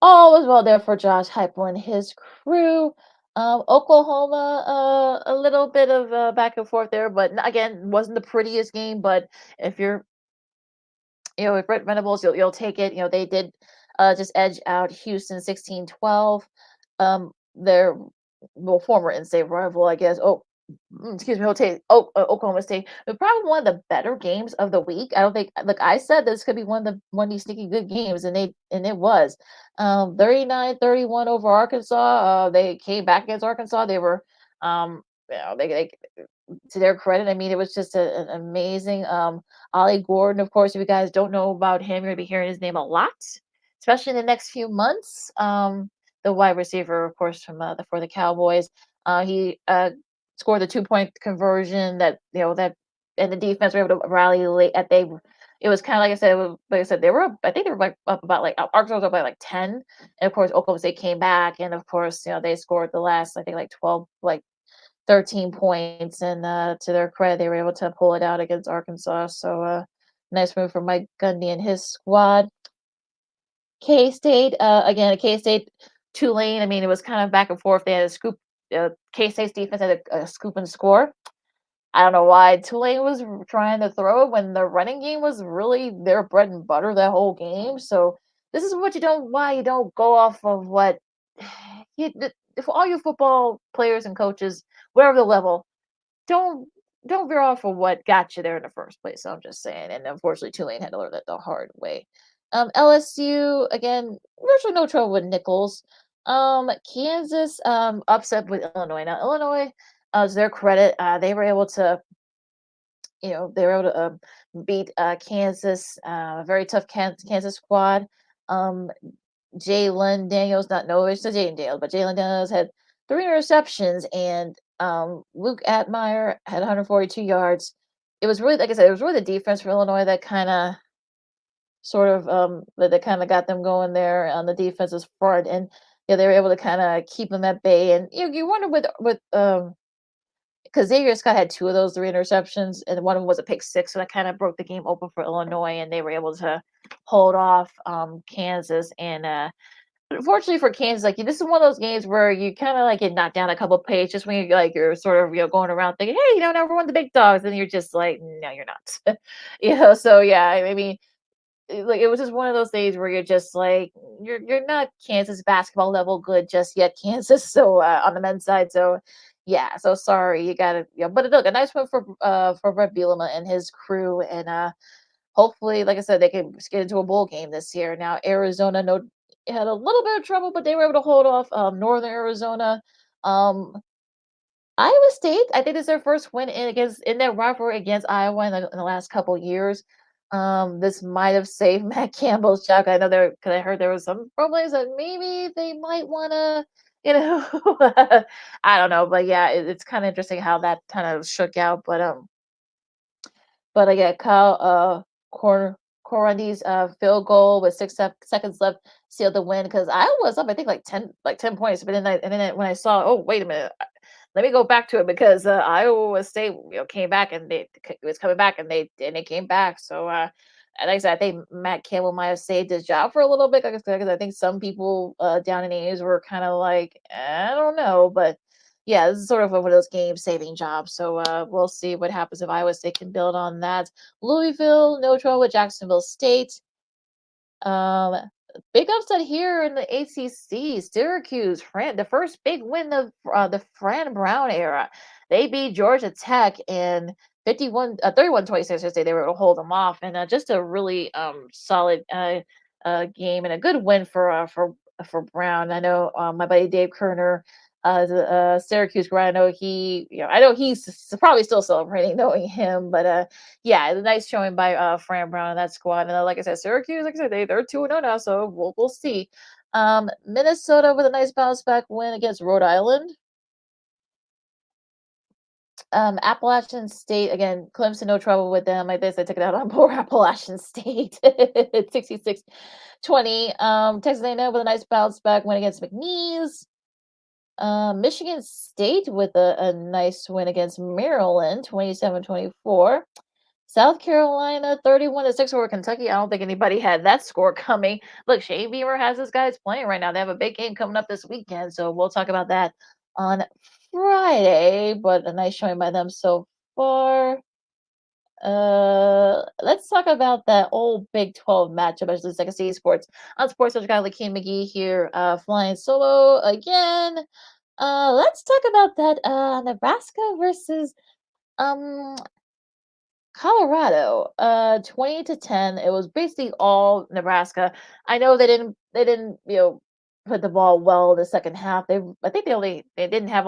all was well there for Josh Heupel and his crew. Oklahoma, a little bit of back and forth there, but again, wasn't the prettiest game. But if you're, with Brent Venables, you'll take it. They did just edge out Houston 16-12. Their former in-state rival, I guess. Oh, excuse me, Oklahoma State. But probably one of the better games of the week. I don't think. Look, I said this could be one of these sneaky good games, and it was. 39-31 over Arkansas. They came back against Arkansas. They were, they to their credit, I mean, it was just an amazing. Ollie Gordon, of course, if you guys don't know about him, you're gonna be hearing his name a lot, especially in the next few months. The wide receiver, of course, for the Cowboys. He scored the 2-point conversion that and the defense were able to rally late. it was kind of like I said, like I said, they were up, I think they were like up about like Arkansas was up by like 10, and of course Oklahoma State came back, and of course they scored the last I think like 12 like 13 points, and to their credit they were able to pull it out against Arkansas. So nice move from Mike Gundy and his squad. K State again, K State Tulane. I mean, it was kind of back and forth. They had a scoop. K State's defense had a scoop and score. I don't know why Tulane was trying to throw when the running game was really their bread and butter that whole game. So this is what you don't why you don't go off of what you for all you football players and coaches, whatever the level, don't don't veer off of what got you there in the first place. I'm just saying. And unfortunately Tulane had to learn that the hard way. LSU again, virtually no trouble with Nichols. Kansas upset with Illinois. Now Illinois, to their credit, they were able to they were able to beat Kansas, a very tough Kansas squad. Um, Jalen Daniels, not no, it's not Jalen Daniels, but Jalen Daniels had 3 interceptions, and Luke Atmeyer had 142 yards. It was really, like I said, it was really the defense for Illinois that kind of sort of that kind of got them going there on the defensive front, and they were able to kind of keep them at bay. And you wonder with because Xavier Scott had 2 of those 3 interceptions, and one of them was a pick six, so that kind of broke the game open for Illinois, and they were able to hold off Kansas. And unfortunately for Kansas, like this is one of those games where you kind of like get knocked down a couple plays just when you're sort of going around thinking, hey, now we're one of the big dogs, and you're just like, no, you're not. So yeah, I mean, like it was just one of those days where you're just like you're not Kansas basketball level good just yet, Kansas. So on the men's side, so yeah, so sorry, you gotta but look, a nice one for Brett Bielema and his crew, and hopefully, like I said, they can get into a bowl game this year. Now Arizona had a little bit of trouble, but they were able to hold off Northern Arizona. um Iowa State, I think, is their first win in their rivalry against Iowa in the last couple years. This might have saved Matt Campbell's job. I know because I heard there was some rumblings that maybe they might want to, I don't know, but yeah, it's kind of interesting how that kind of shook out. But I get Kyle Corandy's field goal with seconds left sealed the win because Iowa was up, I think, like 10 points. But then when I saw, oh wait a minute, let me go back to it because Iowa State came back, and it was coming back, and they came back. So and like I said, I think Matt Campbell might have saved his job for a little bit because I think some people down in the A's were kind of like, I don't know, but yeah, this is sort of one of those game-saving jobs. So we'll see what happens if Iowa State can build on that. Louisville, no trouble with Jacksonville State. Um, Big upset here in the ACC. Syracuse, the first big win of the Fran Brown era. They beat Georgia Tech in 31-26. I say they were able to hold them off, and just a really solid game and a good win for Brown. I know my buddy Dave Kerner, the Syracuse grad. I know he's probably still celebrating knowing him, but yeah, it's a nice showing by Fran Brown and that squad. And like I said, Syracuse, like I said, they're 2-0 now, so we'll see. Minnesota with a nice bounce back win against Rhode Island. Appalachian State, again, Clemson, no trouble with them. Like this, I took it out on poor Appalachian State. 66-20. Texas A&M with a nice bounce back win against McNeese. Michigan State with a nice win against Maryland, 27-24. South Carolina, 31-6 over Kentucky. I don't think anybody had that score coming. Look, Shane Beamer has his guys playing right now. They have a big game coming up this weekend, so we'll talk about that on Friday. But a nice showing by them so far. Let's talk about that old Big 12 matchup as the second seed sports on Sports Chicago. Lakeem McGee here, flying solo again. Let's talk about that Nebraska versus Colorado. 20-10. It was basically all Nebraska. I know they didn't put the ball well in the second half. I think they didn't have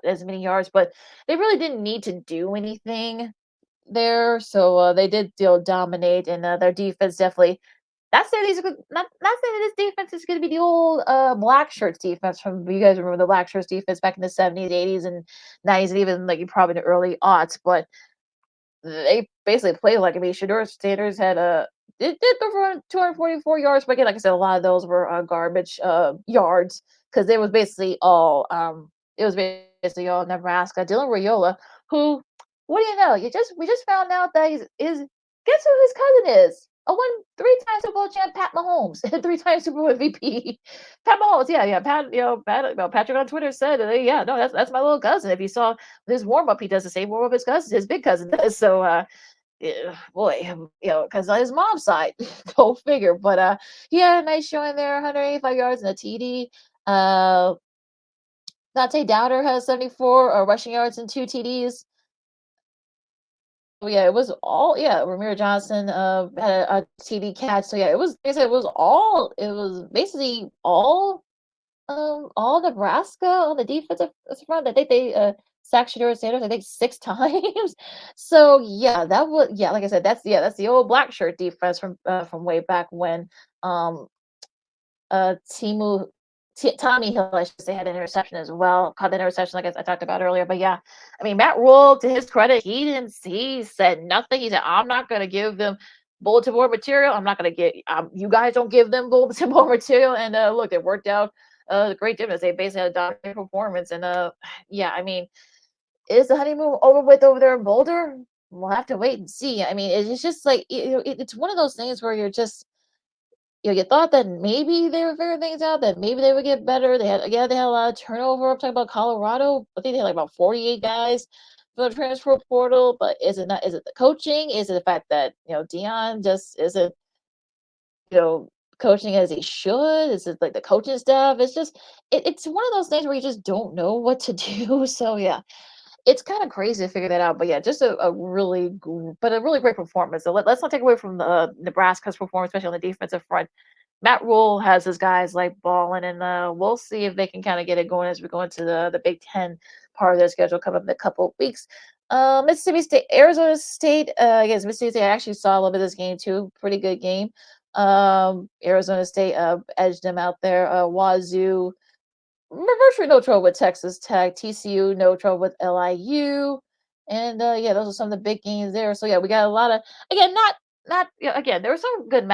as many yards, but they really didn't need to do anything there. So they did dominate, and their defense definitely. Not saying not saying that this defense is going to be the old black shirts defense from you guys remember the black shirts defense back in the 70s, 80s, and 90s, and even like probably the early aughts. But they basically played like, I mean, Shador Sanders had did throw for 244 yards, but again, like I said, a lot of those were garbage yards because it was basically all Nebraska. Dylan Raiola, who, what do you know? We just found out that is guess who his cousin is? A three-time Super Bowl champ, Pat Mahomes, three-time Super Bowl MVP. Pat Mahomes, yeah, Pat, Patrick on Twitter said, yeah, no, that's my little cousin. If you saw his warm up, he does the same warm up his big cousin does. So, yeah, boy, because on his mom's side, go figure. But he had a nice showing there, 185 yards and a TD. Dante Dowder has 74 rushing yards and 2 TDs. Yeah, it was all Ramiro Johnson had a TD catch. So yeah, it was like I said, it was basically all Nebraska on the defensive front. I think they sacked Shador Sanders, I think 6 times. So yeah, that was like I said, that's the old black shirt defense from way back when. Um Timu Tommy Hill, I should say, had an interception as well. Caught the interception, like I talked about earlier. But yeah, I mean, Matt Rule, to his credit, he said nothing. He said, "I'm not going to give them bulletin board material. I'm not going to get you guys don't give them bulletin board material." And look, it worked out. Great difference. They basically had a dominant performance. And yeah, I mean, is the honeymoon over with over there in Boulder? We'll have to wait and see. I mean, it's just like it's one of those things where you're just you thought that maybe they were figuring things out, that maybe they would get better. They had a lot of turnover. I'm talking about Colorado. I think they had like about 48 guys for the transfer portal. But is it not? Is it the coaching? Is it the fact that Dion just isn't coaching as he should? Is it like the coaching staff? It's just it's one of those things where you just don't know what to do. So yeah, it's kind of crazy to figure that out. But yeah, just a really but a really great performance. So let's not take away from the Nebraska's performance, especially on the defensive front. Matt Rule has his guys like balling, and we'll see if they can kind of get it going as we go into the Big Ten part of their schedule coming up in a couple of weeks. Mississippi State, Arizona State. Yes, Mississippi State. I actually saw a little bit of this game too. Pretty good game. Arizona State edged them out there. Wazoo virtually no trouble with Texas Tech, TCU, no trouble with LIU, and yeah, those are some of the big games there. So yeah, we got a lot of again, not again, there were some good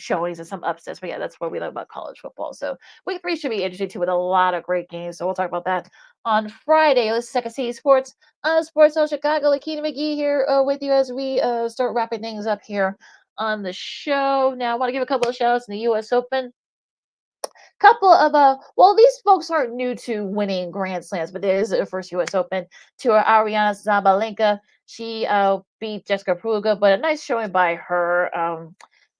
showings and some upsets, but yeah, that's what we love about college football. So week 3 should be interesting too with a lot of great games. So we'll talk about that on Friday. Let's Second City Sports Sports on Chicago. Lakina McGee here with you as we start wrapping things up here on the show. Now I want to give a couple of shout outs in the US Open. Couple of well, these folks aren't new to winning grand slams, but there is a first US Open to Ariana Zabalenka. She beat Jessica Pruga, but a nice showing by her.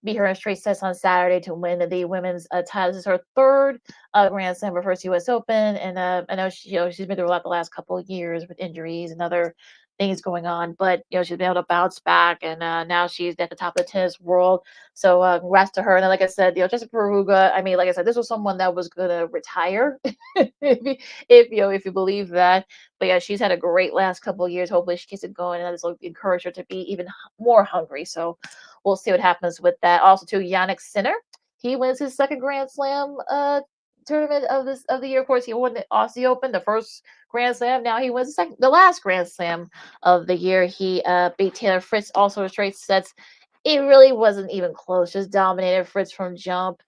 Beat her in straight sets on Saturday to win the women's title. This is her third grand slam, her first US Open, and I know she's been through a lot the last couple of years with injuries and other things going on, but she's been able to bounce back, and now she's at the top of the tennis world. So congrats to her. And then, like I said, Jessica Peruga. I mean, like I said, this was someone that was gonna retire, if you believe that. But yeah, she's had a great last couple of years. Hopefully, she keeps it going, and this will encourage her to be even more hungry. So we'll see what happens with that. Also, too, Yannick Sinner. He wins his second Grand Slam tournament of the year. Of course, he won the Aussie Open, the first Grand Slam. Now he wins the last Grand Slam of the year. He beat Taylor Fritz also in straight sets. It really wasn't even close. Just dominated Fritz from jump.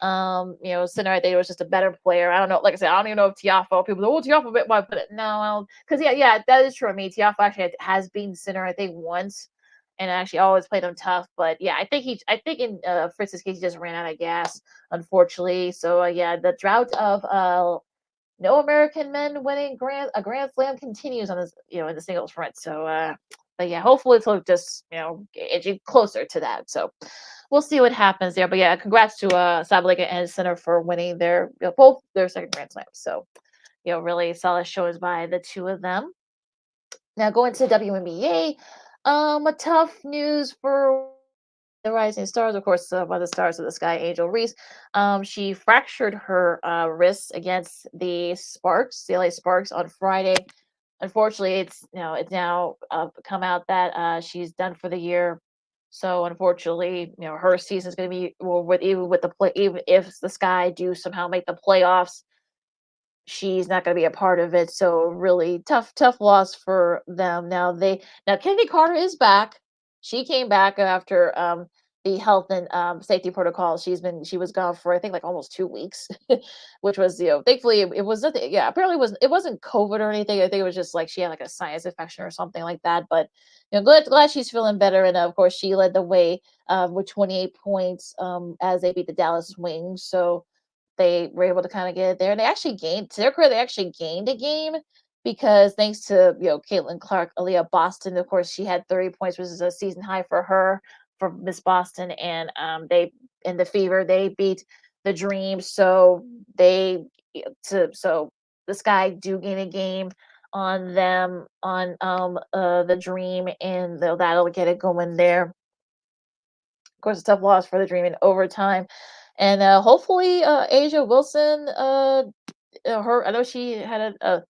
Sinner, I think, was just a better player. I don't know. Like I said, I don't even know if Tiafoe. People go, "Oh, Tiafoe bit why put it." No, because yeah, that is true. I mean, Tiafoe actually has beaten Sinner, I think, once, and actually always played him tough. But yeah, I think in Fritz's case, he just ran out of gas, unfortunately. So yeah, the drought of no American men winning a Grand Slam continues on this, in the singles front. So, but yeah, hopefully it'll just, edging closer to that. So we'll see what happens there. But yeah, congrats to Sabalenka and Sinner for winning both their second Grand Slams. So, really solid shows by the two of them. Now going to WNBA, a tough news for the Rising Stars, of course, one of the stars of the sky, Angel Reese. She fractured her wrist against the LA Sparks on Friday. Unfortunately, it's now come out that she's done for the year. So unfortunately, her season is going to be even if the Sky do somehow make the playoffs, she's not going to be a part of it. So really tough loss for them. Now Kennedy Carter is back. She came back after the health and safety protocol. She was gone for I think like almost 2 weeks, which was thankfully it was nothing. Yeah, apparently it wasn't COVID or anything. I think it was just like she had like a sinus infection or something like that. But glad she's feeling better. And of course she led the way with 28 points as they beat the Dallas Wings. So they were able to kind of get it there. And they actually gained, to their credit, they actually gained a game because thanks to Caitlin Clark, Aaliyah Boston, of course, she had 30 points, which is a season high for her, for Miss Boston, and they in the Fever they beat the Dream, so so the Sky do gain a game on them on the Dream, and that'll get it going there. Of course, a tough loss for the Dream in overtime. And hopefully, Asia Wilson, I know she had a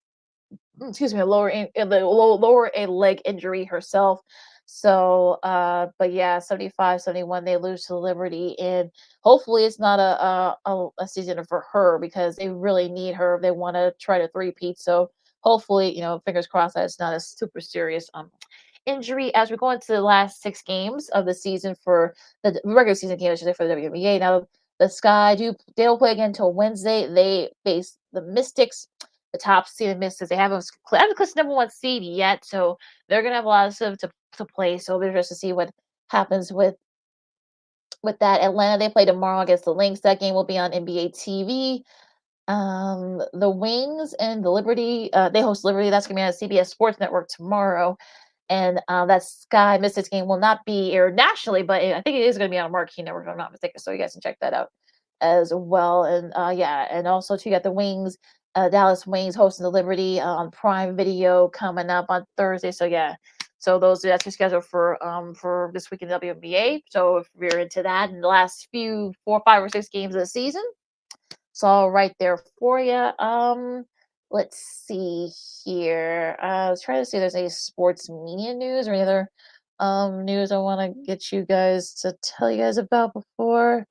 lower a leg injury herself. So, but yeah, 75-71, they lose to Liberty, and hopefully it's not a season for her because they really need her if they want to try to three-peat. So hopefully, fingers crossed that it's not a super serious injury as we go into the last 6 games of the season for the regular season game, I should say, for the WNBA. Now, the Sky they'll play again until Wednesday. They face the Mystics, the top seeded Mystics. They haven't clinched number 1 seed yet, so they're gonna have a lot of stuff to play. So we're just to see what happens with that. Atlanta, they play tomorrow against the Lynx. That game will be on NBA TV. The Wings and the Liberty, they host Liberty. That's gonna be on CBS Sports Network tomorrow. And that Sky Mystics game will not be aired nationally, but I think it is going to be on Marquee Network, if I'm not mistaken. So you guys can check that out as well. And yeah, and also too, you got the Wings, Dallas Wings hosting the Liberty on Prime Video coming up on Thursday. So yeah, so that's your schedule for this week in WNBA. So if you're into that, in the last 4, 5, or 6 games of the season, it's all right there for you. Let's see here. I was trying to see if there's any sports media news or any other news I want to get you guys to tell you guys about before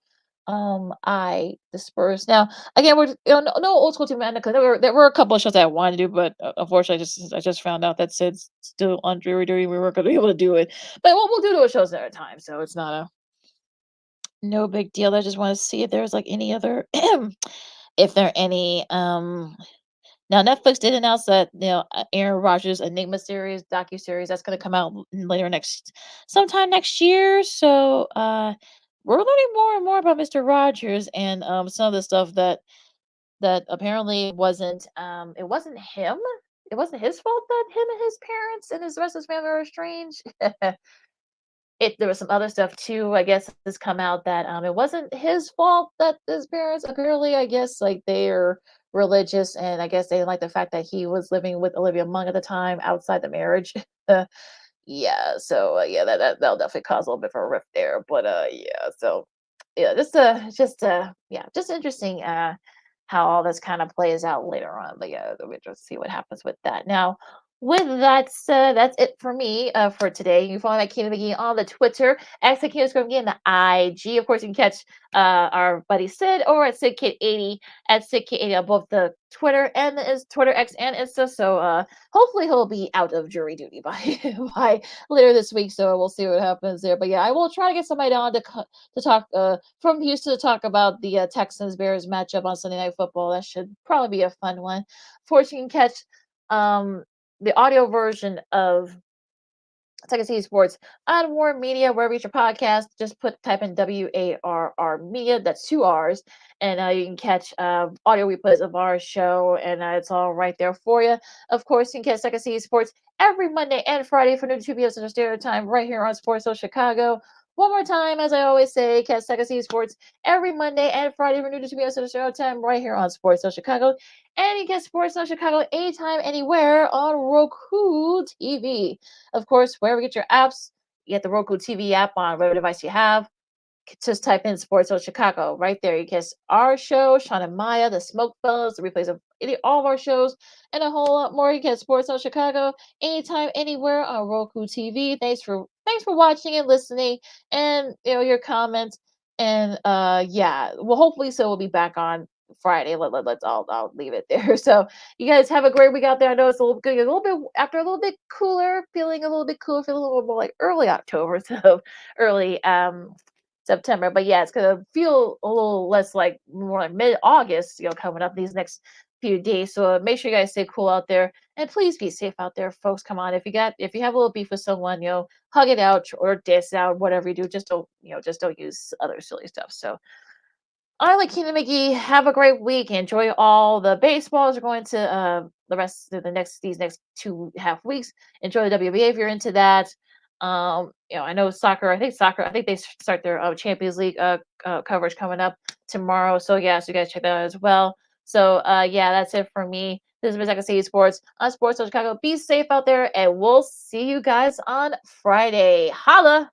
I disperse. Now, again, we're no old school team because there were a couple of shows that I wanted to do, but unfortunately, I just found out that Sid's still on jury duty. We weren't going to be able to do it, but we'll do those shows at a time. So it's not no big deal. I just want to see if there's like any other if there are any now Netflix did announce that Aaron Rodgers Enigma series, docu-series, that's going to come out later sometime next year. So we're learning more and more about Mr. Rogers and some of the stuff that apparently it wasn't him. It wasn't his fault that him and his parents and his rest of his family were estranged. There was some other stuff too, I guess, has come out that it wasn't his fault that his parents apparently, I guess, like they're religious, and I guess they didn't like the fact that he was living with Olivia Munn at the time outside the marriage. Yeah, so yeah, that'll definitely cause a little bit of a rift there. But yeah, so yeah, just interesting how all this kind of plays out later on. But yeah, we'll just see what happens with that. Now, with that said, that's it for me for today. You can follow me at Kina McGee on the Twitter, at Kina McGee on the IG. Of course, you can catch our buddy Sid over at SidKid80 at SidKid80 on both the Twitter and Twitter X and Insta. So hopefully he'll be out of jury duty by later this week. So we'll see what happens there. But yeah, I will try to get somebody on to talk from Houston to talk about the Texans Bears matchup on Sunday Night Football. That should probably be a fun one. Of course, you can catch the audio version of Texas City Sports on War Media, wherever you get your podcast. Just type in WARR Media. That's 2 R's, and you can catch audio replays of our show, and it's all right there for you. Of course, you can catch Texas City Sports every Monday and Friday for noon to 2 p.m. Central Standard Time, right here on Sports Zone Chicago. One more time, as I always say, catch Texas City Sports every Monday and Friday for noon to 2 p.m. Central Standard Time, right here on Sports Zone Chicago. And you get Sports Zone Chicago anytime, anywhere on Roku TV. Of course, wherever you get your apps, you get the Roku TV app on whatever device you have. Just type in Sports Zone Chicago. Right there, you get our show, Sean and Maya, the Smoke Fellas, the replays of all of our shows, and a whole lot more. You get Sports Zone Chicago anytime, anywhere on Roku TV. Thanks for watching and listening, and your comments. And yeah, well, hopefully, so we'll be back on Friday. Let's I'll leave it there. So you guys have a great week out there. I know it's a little bit after a little bit cooler, feeling a little bit cooler, feeling a little more like early October, so early September. But yeah, it's gonna feel a little less like more like mid-August, coming up these next few days. So make sure you guys stay cool out there, and please be safe out there, folks. Come on, if you have a little beef with someone, hug it out or diss it out, whatever you do. Just don't use other silly stuff. So I like Keenan McGee. Have a great week. Enjoy all the baseballs. Are going to the rest of these next 2.5 weeks. Enjoy the WBA if you're into that. I know soccer. I think they start their Champions League coverage coming up tomorrow. So yeah, so you guys check that out as well. So yeah, that's it for me. This is Miss City Sports on Sports on Chicago. Be safe out there, and we'll see you guys on Friday. Holla!